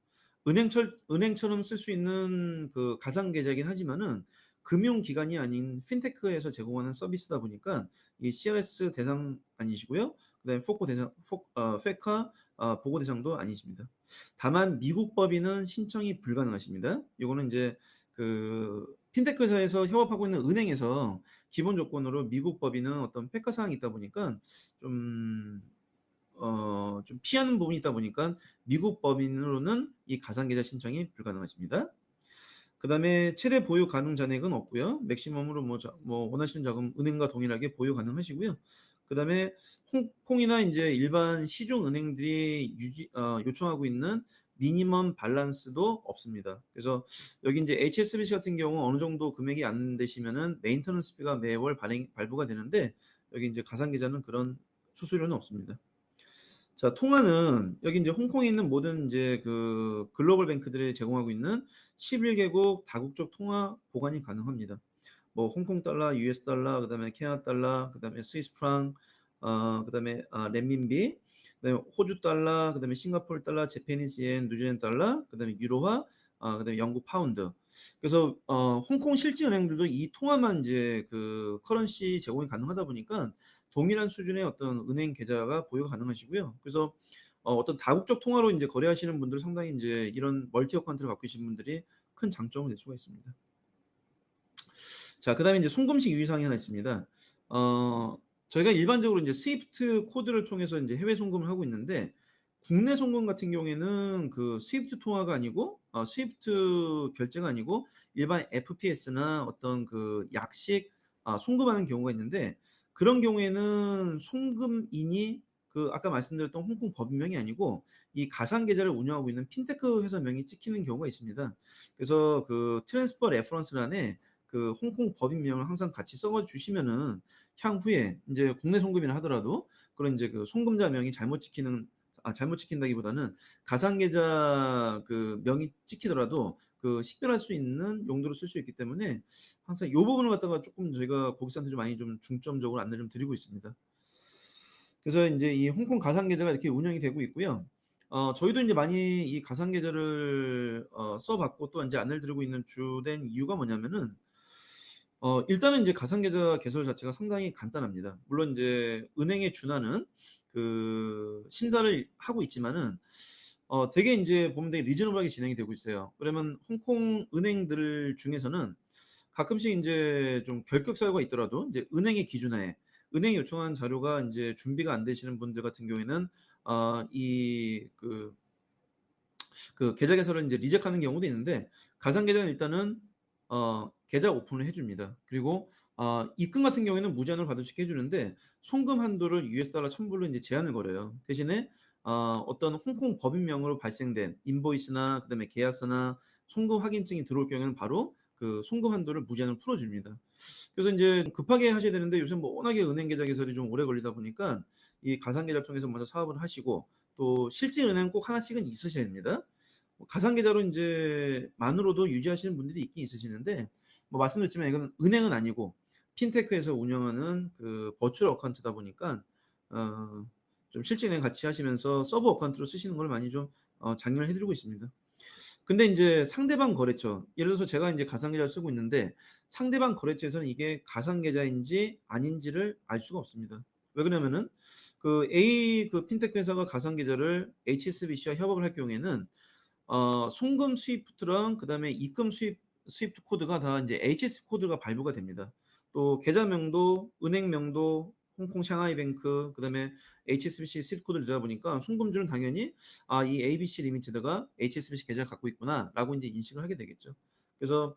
은행처럼 쓸 수 있는 그 가상 계좌이긴 하지만은 금융기관이 아닌 핀테크에서 제공하는 서비스다 보니까 이 CRS 대상 아니시고요. 그다음에 포코 대상 FACA 보고 대상도 아니십니다. 다만 미국 법인은 신청이 불가능하십니다. 요거는 인제 그 핀테크 회사에서 협업하고 있는 은행에서 기본 조건으로 미국 법인은 어떤 페카 사항이 있다 보니까 좀 좀 피하는 부분이 있다 보니까 미국 법인으로는 이 가상계좌 신청이 불가능하십니다. 그다음에 최대 보유 가능 잔액은 없고요. 맥시멈으로 뭐 원하시는 자금 은행과 동일하게 보유 가능하시고요. 그다음에 홍콩이나 인제 일반 시중 은행들이 요청하고 있는 미니멈 밸런스도 없습니다. 그래서 여기 인제 HSBC 같은 경우 어느 정도 금액이 안 되시면은 메인터넌스 비가 매월 발부가 되는데 여기 인제 가상 계좌는 그런 수수료는 없습니다. 자, 통화는 여기 인제 홍콩에 있는 모든 인제 그 글로벌 뱅크들이 제공하고 있는 11 개국 다국적 통화 보관이 가능합니다. 뭐 홍콩 달러, US 달러, 그다음에 캐나다 달러, 그다음에 스위스 프랑, 그다음에 renminbi, 그다음에 호주 달러, 그다음에 싱가포르 달러, 재패니즈 yen, 뉴질랜드 달러, 그다음에 유로화, 그다음에 영국 파운드. 그래서 홍콩 실지 은행들도 이 통화만 인제 그 커런시 제공이 가능하다 보니까 동일한 수준의 어떤 은행 계좌가 보유가 가능하시고요. 그래서 어떤 다국적 통화로 인제 거래하시는 분들은 상당히 인제 이런 멀티 어카운트를 갖고 계신 분들이 큰 장점을 낼 수가 있습니다. 자, 그다음에 인제 송금식 유의 사항이 하나 있습니다. 어 저희가 일반적으로 인제 스위프트 코드를 통해서 인제 해외 송금을 하고 있는데 국내 송금 같은 경우에는 그 스위프트 통화가 아니고 스위프트 결제가 아니고 일반 FPS나 어떤 그 약식 송금하는 경우가 있는데 그런 경우에는 송금인이 그 아까 말씀드렸던 홍콩 법인명이 아니고 이 가상 계좌를 운영하고 있는 핀테크 회사 명이 찍히는 경우가 있습니다. 그래서 그 트랜스퍼 레퍼런스란에 그 홍콩 법인명을 항상 같이 써 주시면은 향후에 인제 국내 송금이라 하더라도 그런 인제 그 송금자 명이 잘못 찍힌다기보다는 가상 계좌 그 명이 찍히더라도 그 식별할 수 있는 용도로 쓸 수 있기 때문에 항상 요 부분을 갖다가 쪼끔 저희가 고객사한테 좀 많이 좀 중점적으로 안내를 좀 드리고 있습니다. 그래서 인제 이 홍콩 가상 계좌가 이렇게 운영이 되고 있고요. 저희도 인제 많이 이 가상 계좌를 써 봤고 또 인제 안내를 드리고 있는 주된 이유가 뭐냐면은 일단은 인제 가상 계좌 개설 자체가 상당히 간단합니다. 물론 인제 은행에 준하는 그 심사를 하고 있지만은 되게 인제 보면 되게 리저너블하게 진행이 되고 있어요. 그러면 홍콩 은행들 중에서는 가끔씩 인제 좀 결격 사유가 있더라도 인제 은행의 기준하에 은행이 요청한 자료가 인제 준비가 안 되시는 분들 같은 경우에는 이그 그 계좌 개설을 인제 리젝하는 경우도 있는데 가상 계좌는 일단은 계좌 오픈을 해 줍니다. 그리고 입금 같은 경우에는 무제한으로 받을 수 있게 해 주는데 송금 한도를 US 달러 1,000 불로 인제 제한을 걸어요. 대신에 어떤 홍콩 법인명으로 발생된 인보이스나 그다음에 계약서나 송금 확인증이 들어올 경우에는 바로 그 송금 한도를 무제한으로 풀어 줍니다. 그래서 인제 급하게 하셔야 되는데 요즘 뭐 워낙에 은행 계좌 개설이 좀 오래 걸리다 보니까 이 가상 계좌를 통해서 먼저 사업을 하시고 또 실제 은행은 꼭 하나씩은 있으셔야 됩니다. 뭐 가상 계좌로 인제 만으로도 유지하시는 분들이 있긴 있으시는데 뭐 말씀드렸지만 이거는 은행은 아니고 핀테크에서 운영하는 그 버추얼 어카운트다 보니까 어 좀 실제 은행 같이 하시면서 서브 어카운트로 쓰시는 걸 많이 좀 장려를 해 드리고 있습니다. 근데 인제 상대방 거래처 예를 들어서 제가 인제 가상 계좌를 쓰고 있는데 상대방 거래처에서는 이게 가상 계좌인지 아닌지를 알 수가 없습니다. 왜 그러냐면은 그 A 그 핀테크 회사가 가상 계좌를 HSBC와 협업을 할 경우에는 송금 스위프트랑 그다음에 입금 스위프트 코드가 다 인제 HS 코드가 발부가 됩니다. 또 계좌명도 은행명도 홍콩 샹하이뱅크 그다음에 HSBC 스위프트 코드를 넣다 보니까 송금주는 당연히 '아 이 ABC 리미티드가 HSBC 계좌를 갖고 있구나.'라고 인제 인식을 하게 되겠죠. 그래서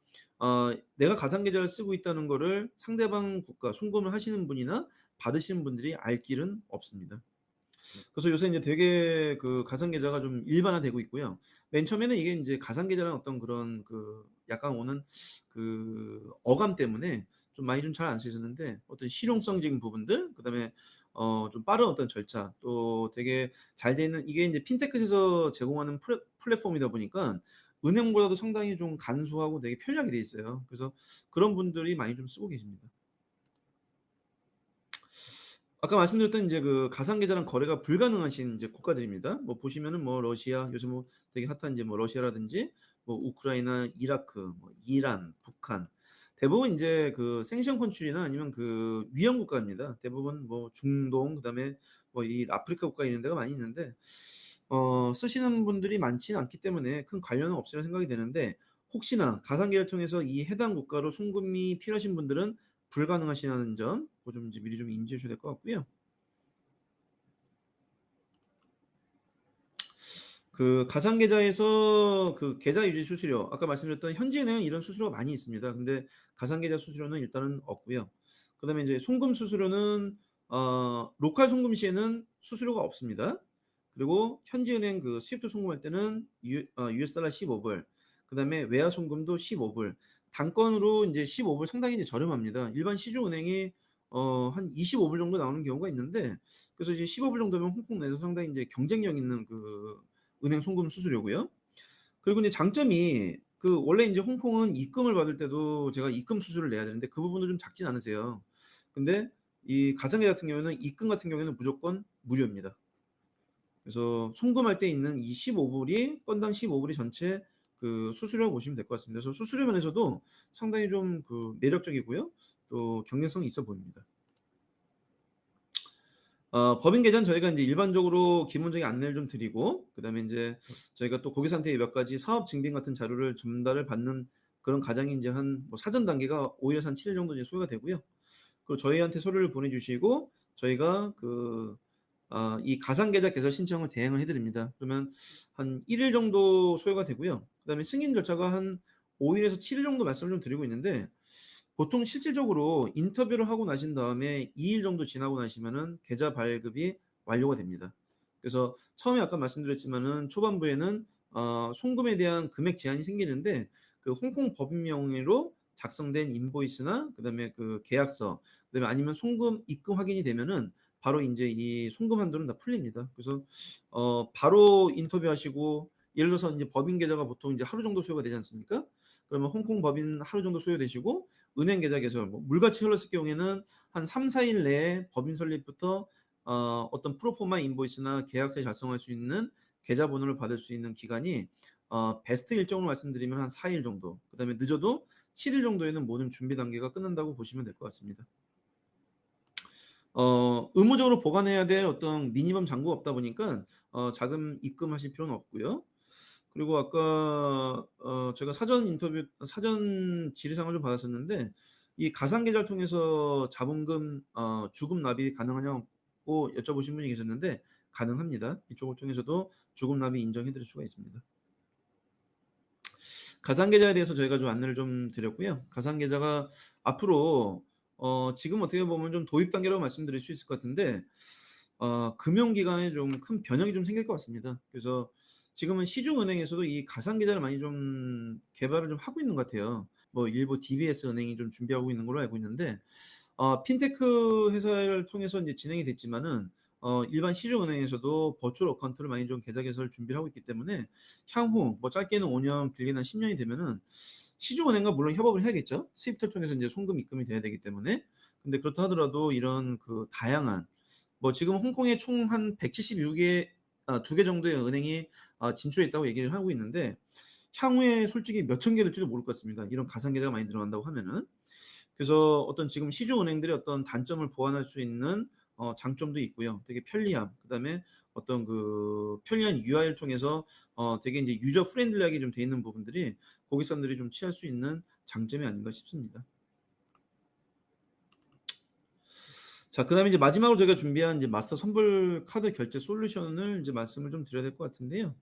내가 가상 계좌를 쓰고 있다는 거를 상대방 국가 송금을 하시는 분이나 받으시는 분들이 알 길은 없습니다. 그래서 요새 이제 되게 그 가상 계좌가 좀 일반화되고 있고요. 맨 처음에는 이게 인제 가상 계좌라는 어떤 그런 그 약간 오는 그 어감 때문에 좀 많이 좀 잘 안 쓰였었는데 어떤 실용성적인 부분들 그다음에 좀 빠른 어떤 절차 또 되게 잘 돼 있는 이게 인제 핀테크에서 제공하는 플랫폼이다 보니까 은행보다도 상당히 좀 간소하고 되게 편리하게 돼 있어요. 그래서 그런 분들이 많이 좀 쓰고 계십니다. 아까 말씀드렸던 인제 그 가상 계좌랑 거래가 불가능하신 이제 국가들입니다. 뭐 보시면은 뭐 러시아 요즘 뭐 되게 핫한 인제 뭐 러시아라든지 뭐 우크라이나, 이라크, 뭐 이란, 북한 대부분 인제 그 생션 컨트리나 아니면 그 위험 국가입니다. 대부분 뭐 중동 그다음에 뭐 이 아프리카 국가 이런 데가 많이 있는데 쓰시는 분들이 많지는 않기 때문에 큰 관련은 없으리라 생각이 되는데 혹시나 가상 계좌를 통해서 이 해당 국가로 송금이 필요하신 분들은 불가능하시다는 점 그거 좀 이제 미리 좀 인지해 주셔야 될 것 같고요. 그 가상 계좌에서 그 계좌 유지 수수료 아까 말씀드렸던 현지은행은 이런 수수료가 많이 있습니다. 근데 가상 계좌 수수료는 일단은 없고요. 그다음에 인제 송금 수수료는 로컬 송금 시에는 수수료가 없습니다. 그리고 현지은행 그 스위프트 송금할 때는 US 달러 15불 그다음에 외화 송금도 15불 단건으로 인제 15불 상당히 이제 저렴합니다. 일반 시중은행이 한 25불 정도 나오는 경우가 있는데 그래서 이제 15불 정도면 홍콩 내에서 상당히 인제 경쟁력 있는 그 은행 송금 수수료고요. 그리고 이제 장점이 그 원래 인제 홍콩은 입금을 받을 때도 제가 입금 수수료를 내야 되는데 그 부분도 좀 작진 않으세요. 근데 이 가상계좌 같은 경우에는 입금 같은 경우에는 무조건 무료입니다. 그래서 송금할 때 있는 이 15불이 건당 15불이 전체 그 수수료라고 보시면 될 것 같습니다. 그래서 수수료 면에서도 상당히 좀 그 매력적이고요. 또 경쟁성이 있어 보입니다. 법인 계좌는 저희가 인제 일반적으로 기본적인 안내를 좀 드리고 그다음에 인제 저희가 또 고객 상태에 몇 가지 사업 증빙 같은 자료를 전달을 받는 그런 과정이 인제 한 뭐 사전 단계가 5 일에서 한 7일 정도 이제 소요가 되고요. 그리고 저희한테 서류를 보내주시고 저희가 그 이 가상 계좌 개설 신청을 대행을 해 드립니다. 그러면 한 1일 정도 소요가 되고요. 그다음에 승인 절차가 한 5 일에서 7일 정도 말씀을 좀 드리고 있는데 보통 실질적으로 인터뷰를 하고 나신 다음에 2일 정도 지나고 나시면은 계좌 발급이 완료가 됩니다. 그래서 처음에 아까 말씀드렸지만은 초반부에는 송금에 대한 금액 제한이 생기는데 그 홍콩 법인 명의로 작성된 인보이스나 그다음에 그 계약서 그다음에 아니면 송금 입금 확인이 되면은 바로 인제 이 송금 한도는 다 풀립니다. 그래서 바로 인터뷰하시고 예를 들어서 인제 법인 계좌가 보통 인제 하루 정도 소요가 되지 않습니까? 그러면 홍콩 법인 하루 정도 소요되시고 은행 계좌 개설 뭐 물같이 흘렀을 경우에는 한 3-4일 내에 법인 설립부터 어떤 프로포마 인보이스나 계약서에 작성할 수 있는 계좌 번호를 받을 수 있는 기간이 베스트 일정으로 말씀드리면 한 4일 정도 그다음에 늦어도 7일 정도에는 모든 준비 단계가 끝난다고 보시면 될 것 같습니다. 의무적으로 보관해야 될 어떤 미니멈 잔고가 없다 보니까 자금 입금하실 필요는 없고요. 그리고 아까 제가 사전 질의사항을 좀 받았었는데 이 가상 계좌를 통해서 자본금 주금 납입이 가능하냐고 여쭤보신 분이 계셨는데 가능합니다. 이쪽을 통해서도 주금 납입 인정해 드릴 수가 있습니다. 가상 계좌에 대해서 저희가 좀 안내를 좀 드렸고요. 가상 계좌가 앞으로 지금 어떻게 보면 좀 도입 단계라고 말씀드릴 수 있을 것 같은데 금융기관에 좀 큰 변형이 좀 생길 것 같습니다. 그래서 지금은 시중은행에서도 이 가상 계좌를 많이 좀 개발을 좀 하고 있는 것 같아요. 뭐 일부 DBS 은행이 좀 준비하고 있는 걸로 알고 있는데 핀테크 회사를 통해서 인제 진행이 됐지만은 일반 시중은행에서도 버추얼 어카운트를 많이 좀 계좌 개설을 준비를 하고 있기 때문에 향후 뭐 짧게는 5 년 길게는 한 10 년이 되면은 시중은행과 물론 협업을 해야겠죠. 스위프트를 통해서 인제 송금 입금이 돼야 되기 때문에. 근데 그렇다 하더라도 이런 그 다양한 뭐 지금 홍콩에 총 한 176개 2개 정도의 은행이 진출해 있다고 얘기를 하고 있는데 향후에 솔직히 몇천 개 될지도 모를 것 같습니다. 이런 가상 계좌가 많이 늘어난다고 하면은. 그래서 어떤 지금 시중 은행들의 어떤 단점을 보완할 수 있는 장점도 있고요. 되게 편리함, 그다음에 어떤 그 편리한 UI를 통해서 되게 인제 유저 프렌들리하게 좀 돼 있는 부분들이 고객선들이 좀 취할 수 있는 장점이 아닌가 싶습니다. 자 그다음에 이제 마지막으로 저희가 준비한 이제 마스터 선불 카드 결제 솔루션을 이제 말씀을 좀 드려야 될 것 같은데요.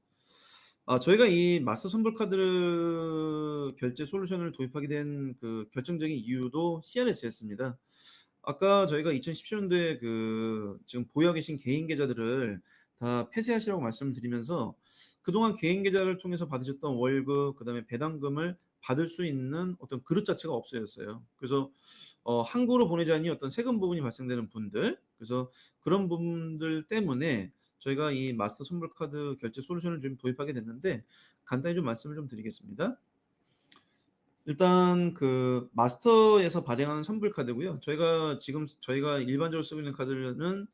저희가 이 마스터 선불 카드 결제 솔루션을 도입하게 된 그 결정적인 이유도 CRS였습니다. 아까 저희가 2017년도에 그 지금 보유하고 계신 개인 계좌들을 다 폐쇄하시라고 말씀을 드리면서 그동안 개인 계좌를 통해서 받으셨던 월급 그다음에 배당금을 받을 수 있는 어떤 그릇 자체가 없어졌어요. 그래서 한국으로 보내자니 어떤 세금 부분이 발생되는 분들, 그래서 그런 분들 때문에 저희가 이 마스터 선불 카드 결제 솔루션을 좀 도입하게 됐는데 간단히 좀 말씀을 좀 드리겠습니다. 일단 그 마스터에서 발행하는 선불 카드고요. 저희가 일반적으로 쓰고 있는 카드는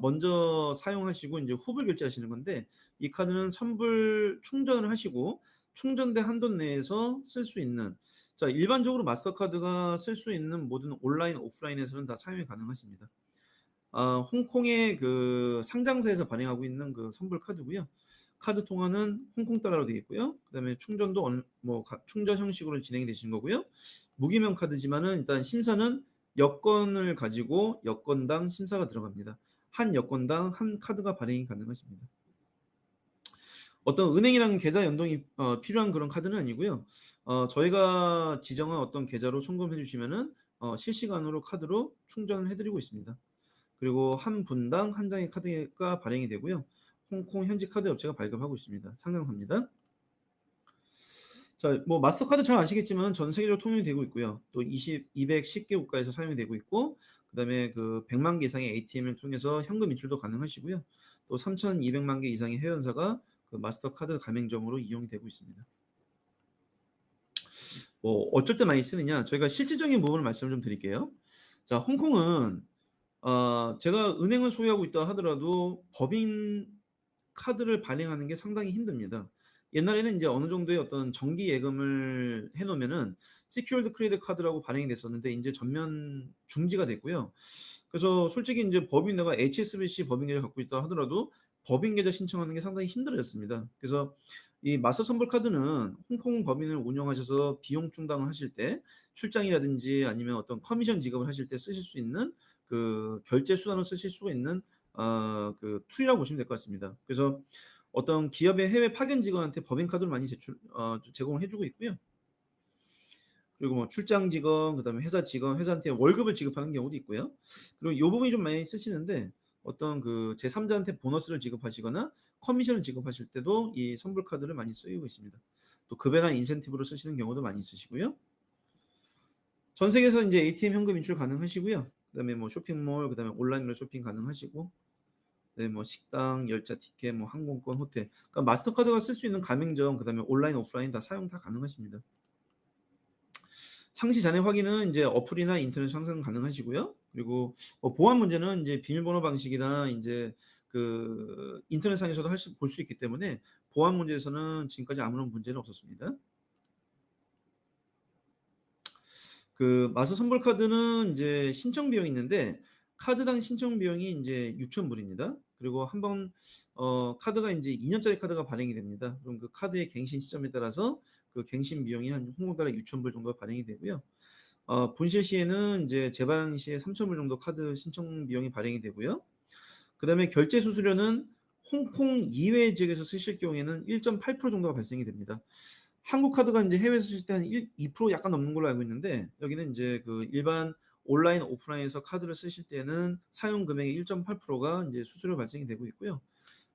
먼저 사용하시고 인제 후불 결제하시는 건데, 이 카드는 선불 충전을 하시고 충전된 한도 내에서 쓸 수 있는, 자 일반적으로 마스터카드가 쓸 수 있는 모든 온라인, 오프라인에서는 다 사용이 가능하십니다. 홍콩의 그 상장사에서 발행하고 있는 그 선불 카드고요. 카드 통화는 홍콩 달러로 되어 있고요. 그다음에 충전도 충전 형식으로 진행이 되시는 거고요. 무기명 카드지만은 일단 심사는 여건을 가지고 여건당 심사가 들어갑니다. 한 여건당 한 카드가 발행이 가능하십니다. 어떤 은행이랑 계좌 연동이 필요한 그런 카드는 아니고요. 저희가 지정한 어떤 계좌로 송금해 주시면은 실시간으로 카드로 충전을 해 드리고 있습니다. 그리고 한 분당 한 장의 카드가 발행이 되고요. 홍콩 현지 카드 업체가 발급하고 있습니다. 상장사입니다. 자, 뭐 마스터카드 잘 아시겠지만 전 세계적으로 통용이 되고 있고요. 또 210개 국가에서 사용이 되고 있고, 그다음에 그 100만 개 이상의 ATM을 통해서 현금 인출도 가능하시고요. 또 3,200만 개 이상의 회원사가 그 마스터카드 가맹점으로 이용이 되고 있습니다. 뭐 어쩔 때 많이 쓰느냐? 저희가 실질적인 부분을 말씀을 좀 드릴게요. 자, 홍콩은 제가 은행을 소유하고 있다 하더라도 법인 카드를 발행하는 게 상당히 힘듭니다. 옛날에는 이제 어느 정도의 어떤 정기 예금을 해 놓으면은 secured credit 카드라고 발행이 됐었는데 인제 전면 중지가 됐고요. 그래서 솔직히 인제 법인 내가 HSBC 법인 계좌 갖고 있다 하더라도 법인 계좌 신청하는 게 상당히 힘들어졌습니다. 그래서 이 마스터 선불 카드는 홍콩 법인을 운영하셔서 비용 충당을 하실 때 출장이라든지 아니면 어떤 커미션 지급을 하실 때 쓰실 수 있는 그 결제 수단으로 쓰실 수가 있는 그 툴이라고 보시면 될 것 같습니다. 그래서 어떤 기업의 해외 파견 직원한테 법인 카드를 많이 제공을 해 주고 있고요. 그리고 뭐 출장 직원, 그다음에 회사 직원, 회사한테 월급을 지급하는 경우도 있고요. 그리고 요 부분이 좀 많이 쓰시는데 어떤 그 제3자한테 보너스를 지급하시거나 커미션을 지급하실 때도 이 선불 카드를 많이 쓰이고 있습니다. 또 급여나 인센티브로 쓰시는 경우도 많이 있으시고요. 전 세계에서 인제 ATM 현금 인출 가능하시고요. 그다음에 뭐 쇼핑몰, 그다음에 온라인으로 쇼핑 가능하시고, 네 뭐 식당, 열차 티켓, 뭐 항공권, 호텔, 그러니까 마스터카드가 쓸 수 있는 가맹점, 그다음에 온라인, 오프라인 다 사용 다 가능하십니다. 상시 잔액 확인은 인제 어플이나 인터넷 항상 가능하시고요. 그리고 보안 문제는 인제 비밀번호 방식이나 인제 그 인터넷상에서도 볼 수 있기 때문에 보안 문제에서는 지금까지 아무런 문제는 없었습니다. 그 마스 선불 카드는 인제 신청 비용이 있는데 카드당 신청 비용이 인제 6,000불입니다. 그리고 한번 카드가 인제 2 년짜리 카드가 발행이 됩니다. 그럼 그 카드의 갱신 시점에 따라서 그 갱신 비용이 한 홍콩 달러 6,000불 정도가 발행이 되고요. 분실 시에는 인제 재발행 시에 3,000불 정도 카드 신청 비용이 발행이 되고요. 그다음에 결제 수수료는 홍콩 이외 지역에서 쓰실 경우에는 1.8% 정도가 발생이 됩니다. 한국 카드가 인제 해외에서 쓰실 때 한 2% 약간 넘는 걸로 알고 있는데, 여기는 인제 그 일반 온라인, 오프라인에서 카드를 쓰실 때는 사용 금액의 1.8%가 인제 수수료 발생이 되고 있고요.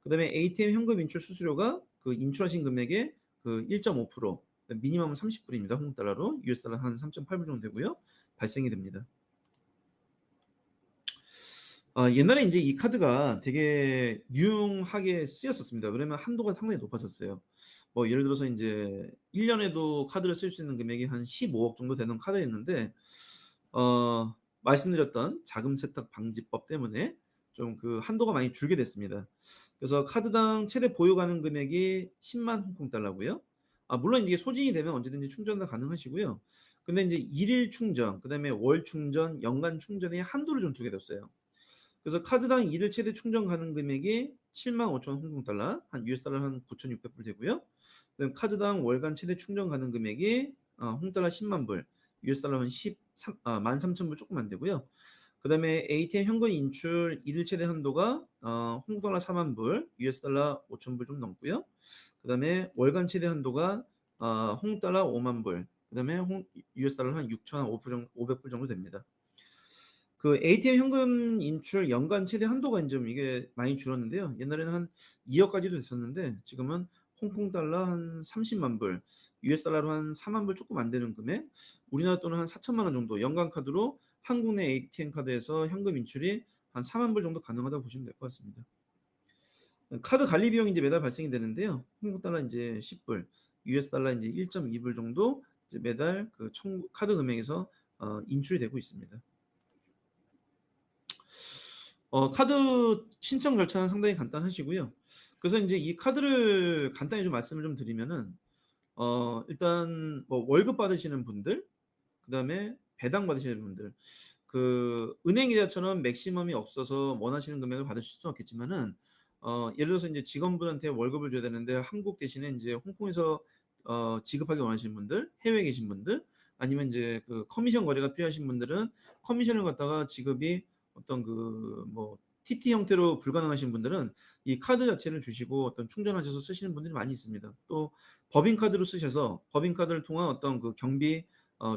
그다음에 ATM 현금 인출 수수료가 그 인출하신 금액의 그 1.5%, 미니멈은 30불입니다. 한국 달러로. US 달러 한 3.8불 정도 되고요. 발생이 됩니다. 옛날에 인제 이 카드가 되게 유용하게 쓰였었습니다. 왜냐면 한도가 상당히 높았었어요. 뭐 예를 들어서 인제 1 년에도 카드를 쓸 수 있는 금액이 한 15억 정도 되는 카드였는데, 말씀드렸던 자금 세탁 방지법 때문에 좀 그 한도가 많이 줄게 됐습니다. 그래서 카드당 최대 보유 가능 금액이 10만 홍콩 달러고요. 물론 이게 소진이 되면 언제든지 충전 다 가능하시고요. 근데 인제 일일 충전, 그다음에 월 충전, 연간 충전의 한도를 좀 두게 됐어요. 그래서 카드당 일일 최대 충전 가능 금액이 75,000 홍콩 달러, 한 US 달러 한 9,600불 되고요. 그다음에 카드당 월간 최대 충전 가능 금액이 홍 달러 100,000 불, US 달러 한 13,000불 조금 안 되고요. 그다음에 ATM 현금 인출 일일 최대 한도가 홍 달러 4만 불, US 달러 5천 불 좀 넘고요. 그다음에 월간 최대 한도가 홍 달러 5만 불, 그다음에 US 달러 한 6,500불 정도 됩니다. 그 ATM 현금 인출 연간 최대 한도가 이제 좀 이게 많이 줄었는데요. 옛날에는 한 2억까지도 됐었는데 지금은 홍콩 달러 한 30만 불, US 달러로 한 4만 불 조금 안 되는 금액, 우리나라 돈은 한 4천만 원 정도 연간 카드로 한국 내 ATM 카드에서 현금 인출이 한 4만 불 정도 가능하다고 보시면 될 것 같습니다. 카드 관리 비용이 이제 매달 발생이 되는데요. 한국 달러 이제 10불, US 달러 이제 1.2불 정도 이제 매달 그 카드 금액에서 인출이 되고 있습니다. 카드 신청 절차는 상당히 간단하시고요. 그래서 인제 이 카드를 간단히 좀 말씀을 좀 드리면은 일단 뭐 월급 받으시는 분들, 그다음에 배당 받으시는 분들, 그 은행 계좌처럼 맥시멈이 없어서 원하시는 금액을 받으실 수는 없겠지만은 예를 들어서 인제 직원분한테 월급을 줘야 되는데 한국 대신에 인제 홍콩에서 지급하기 원하시는 분들, 해외에 계신 분들, 아니면 인제 그 커미션 거래가 필요하신 분들은 커미션을 갖다가 지급이 어떤 그 뭐 TT 형태로 불가능하신 분들은 이 카드 자체를 주시고 어떤 충전하셔서 쓰시는 분들이 많이 있습니다. 또 법인카드로 쓰셔서 법인카드를 통한 어떤 그 경비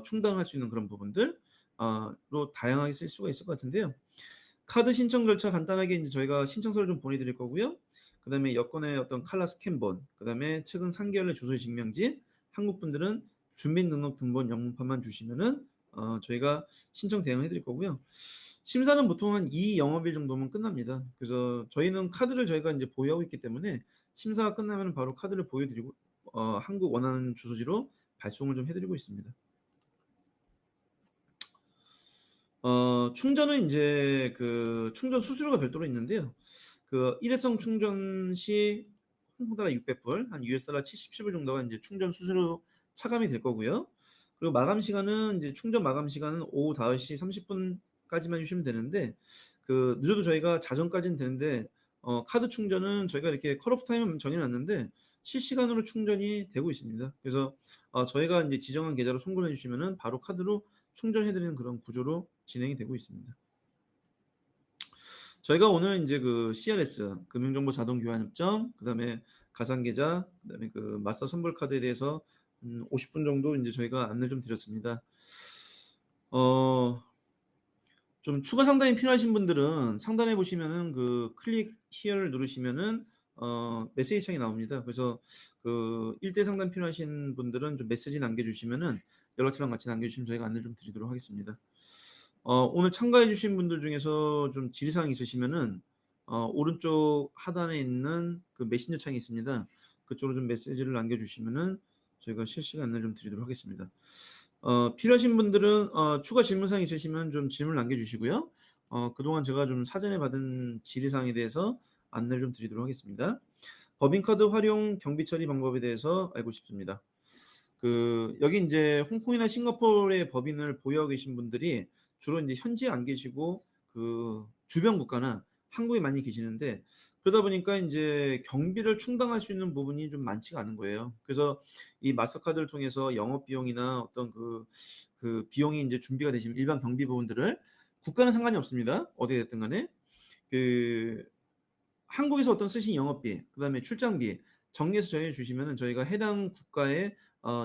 충당할 수 있는 그런 부분들 로 다양하게 쓸 수가 있을 것 같은데요. 카드 신청 절차 간단하게 인제 저희가 신청서를 좀 보내 드릴 거고요. 그다음에 여권의 어떤 칼라 스캔본, 그다음에 최근 3개월의 주소 증명지, 한국 분들은 주민등록등본 영문판만 주시면은 저희가 신청 대응해 드릴 거고요. 심사는 보통 한 2 영업일 정도면 끝납니다. 그래서 저희는 카드를 저희가 인제 보유하고 있기 때문에 심사가 끝나면은 바로 카드를 보여 드리고 한국 원하는 주소지로 발송을 좀 해 드리고 있습니다. 충전은 인제 그 충전 수수료가 별도로 있는데요. 그 일회성 충전 시 홍콩 달러 600불, 한 US 달러 77불 정도가 인제 충전 수수료 차감이 될 거고요. 그리고 마감 시간은 인제 충전 마감 시간은 오후 5시 30분까지만 해주시면 되는데 그 늦어도 저희가 자정까지는 되는데 카드 충전은 저희가 이렇게 컷오프 타임은 정해 놨는데 실시간으로 충전이 되고 있습니다. 그래서 저희가 인제 지정한 계좌로 송금해 주시면은 바로 카드로 충전해 드리는 그런 구조로 진행이 되고 있습니다. 저희가 오늘 인제 그 CRS 금융정보 자동 교환 협정, 그다음에 가상 계좌, 그다음에 그 마스터 선불 카드에 대해서 50분 정도 인제 저희가 안내를 좀 드렸습니다. 어 좀 추가 상담이 필요하신 분들은 상단에 보시면은 그 클릭 히어를 누르시면은 메시지 창이 나옵니다. 그래서 그 1대 상담 필요하신 분들은 좀 메시지 남겨 주시면은 연락처랑 같이 남겨 주시면 저희가 안내 좀 드리도록 하겠습니다. 오늘 참가해 주신 분들 중에서 좀 질의사항 있으시면은 오른쪽 하단에 있는 그 메신저 창이 있습니다. 그쪽으로 좀 메시지를 남겨 주시면은 저희가 실시간 안내를 좀 드리도록 하겠습니다. 필요하신 분들은 추가 질문사항 있으시면 좀 질문 남겨 주시고요. 그동안 제가 좀 사전에 받은 질의사항에 대해서 안내를 좀 드리도록 하겠습니다. 법인카드 활용 경비 처리 방법에 대해서 알고 싶습니다. 그 여기 인제 홍콩이나 싱가포르의 법인을 보유하고 계신 분들이 주로 인제 현지에 안 계시고 그 주변 국가나 한국에 많이 계시는데 그러다 보니까 인제 경비를 충당할 수 있는 부분이 좀 많지가 않은 거예요. 그래서 이 마스터카드를 통해서 영업 비용이나 어떤 그 비용이 인제 준비가 되시면 일반 경비 부분들을 국가는 상관이 없습니다. 어디에 됐든 간에. 그 한국에서 어떤 쓰신 영업비, 그다음에 출장비 정리해서 저희에 주시면은 저희가 해당 국가의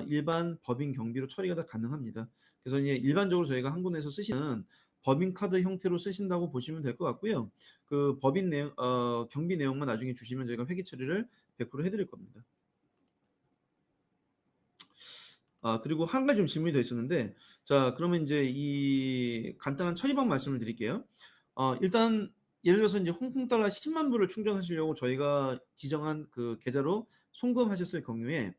일반 법인 경비로 처리가 다 가능합니다. 그래서 이제 일반적으로 저희가 한국 내에서 쓰시는 법인 카드 형태로 쓰신다고 보시면 될 것 같고요. 그 법인 내용 경비 내용만 나중에 주시면 저희가 회계 처리를 100%해 드릴 겁니다. 그리고 한 가지 좀 질문이 더 있었는데 자 그러면 인제 이 간단한 처리 방법 말씀을 드릴게요. 일단 예를 들어서 인제 홍콩 달러 10만 불을 충전하시려고 저희가 지정한 그 계좌로 송금하셨을 경우에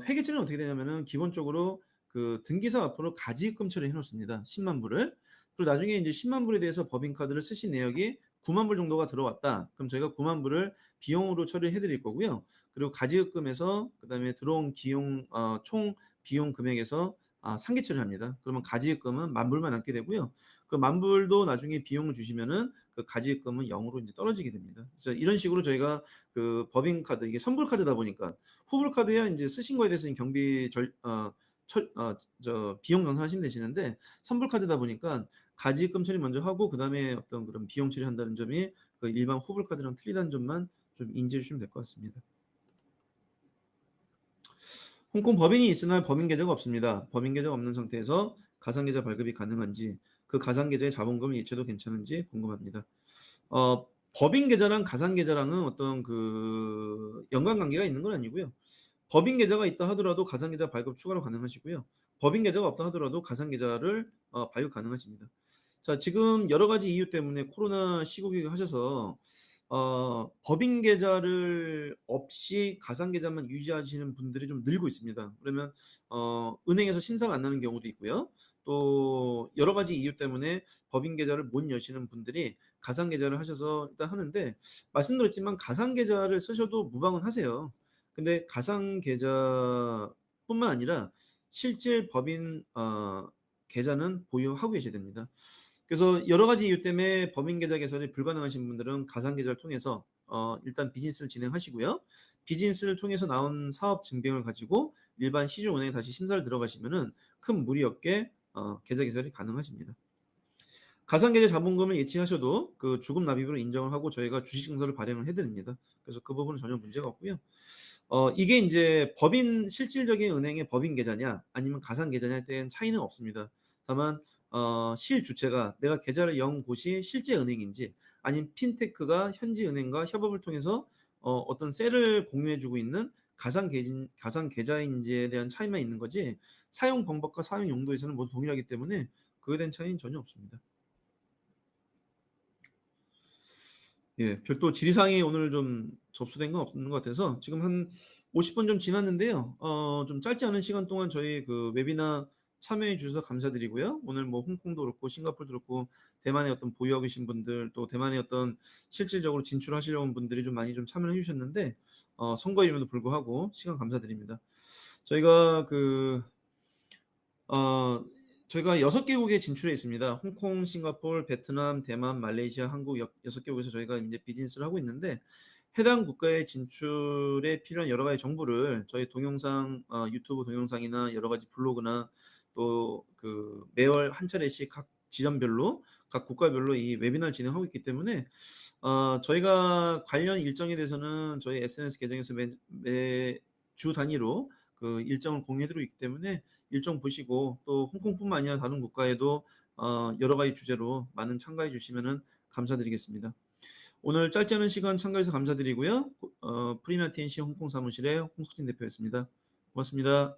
회계 처리는 어떻게 되냐면은 기본적으로 그 등기사 앞으로 가지입금 처리해 놓습니다. 10만 불을. 그리고 나중에 인제 10만 불에 대해서 법인카드를 쓰신 내역이 9만 불 정도가 들어왔다. 그럼 저희가 9만 불을 비용으로 처리해 드릴 거고요. 그리고 가지입금에서 그다음에 들어온 기용 총 비용 금액에서 상기 처리합니다. 그러면 가지입금은 10,000 불만 남게 되고요. 그 10,000 불도 나중에 비용을 주시면은 그 가지입금은 0으로 인제 떨어지게 됩니다. 그래서 이런 식으로 저희가 그 법인카드 이게 선불카드다 보니까 후불카드야 인제 쓰신 거에 대해서는 경비 비용 정산하시면 되시는데 선불카드다 보니까 가지입금 처리 먼저 하고 그다음에 어떤 그런 비용 처리한다는 점이 그 일반 후불 카드랑 틀리다는 점만 좀 인지해 주시면 될 것 같습니다. 홍콩 법인이 있으나 법인 계좌가 없습니다. 법인 계좌가 없는 상태에서 가상 계좌 발급이 가능한지, 그 가상 계좌의 자본금 이체도 괜찮은지 궁금합니다. 법인 계좌랑 가상 계좌랑은 어떤 그 연관관계가 있는 건 아니고요. 법인 계좌가 있다 하더라도 가상 계좌 발급 추가로 가능하시고요. 법인 계좌가 없다 하더라도 가상 계좌를 발급 가능하십니다. 자, 지금 여러 가지 이유 때문에 코로나 시국이 하셔서 법인 계좌를 없이 가상 계좌만 유지하시는 분들이 좀 늘고 있습니다. 그러면 은행에서 심사가 안 나는 경우도 있고요. 또 여러 가지 이유 때문에 법인 계좌를 못 여시는 분들이 가상 계좌를 하셔서 일단 하는데, 말씀드렸지만 가상 계좌를 쓰셔도 무방은 하세요. 근데 가상 계좌뿐만 아니라 실질 법인 계좌는 보유하고 계셔야 됩니다. 그래서 여러 가지 이유 때문에 법인 계좌 개설이 불가능하신 분들은 가상 계좌를 통해서 일단 비즈니스를 진행하시고요. 비즈니스를 통해서 나온 사업 증빙을 가지고 일반 시중은행에 다시 심사를 들어가시면은 큰 무리 없게 계좌 개설이 가능하십니다. 가상 계좌 자본금을 예치하셔도 그 주금 납입으로 인정을 하고 저희가 주식 증서를 발행을 해드립니다. 그래서 그 부분은 전혀 문제가 없고요. 이게 이제 법인 실질적인 은행의 법인 계좌냐 아니면 가상 계좌냐에 대한 차이는 없습니다. 다만 실주체가 내가 계좌를 연 곳이 실제 은행인지 아니면 핀테크가 현지 은행과 협업을 통해서 어떤 셀을 공유해주고 있는 가상 계좌인지에 대한 차이만 있는 거지, 사용 방법과 사용 용도에서는 모두 동일하기 때문에 그에 대한 차이는 전혀 없습니다. 예, 별도 질의사항이 오늘 좀 접수된 건 없는 것 같아서 지금 한 50분 좀 지났는데요. 좀 짧지 않은 시간 동안 저희 그 웨비나 참여해 주셔서 감사드리고요. 오늘 뭐 홍콩도 그렇고 싱가포르도 그렇고 대만에 어떤 보유하고 계신 분들, 또 대만에 어떤 실질적으로 진출하시려고 하는 분들이 좀 많이 좀 참여를 해 주셨는데 선거임에도 불구하고 시간 감사드립니다. 저희가 어, 저희가 6개국에 진출해 있습니다. 홍콩, 싱가포르, 베트남, 대만, 말레이시아, 한국 6개국에서 저희가 이제 비즈니스를 하고 있는데, 해당 국가의 진출에 필요한 여러 가지 정보를 저희 동영상, 유튜브 동영상이나 여러 가지 블로그나 또 그 매월 한 차례씩 각 지점별로, 각 국가별로 이 웨비나를 진행하고 있기 때문에 저희가 관련 일정에 대해서는 저희 SNS 계정에서 매주 단위로 그 일정을 공유해드리고 있기 때문에 일정 보시고, 또 홍콩뿐만 아니라 다른 국가에도 여러 가지 주제로 많은 참가해 주시면 감사드리겠습니다. 오늘 짧지 않은 시간 참가해서 감사드리고요. 프리미어 TNC 홍콩 사무실의 홍석진 대표였습니다. 고맙습니다.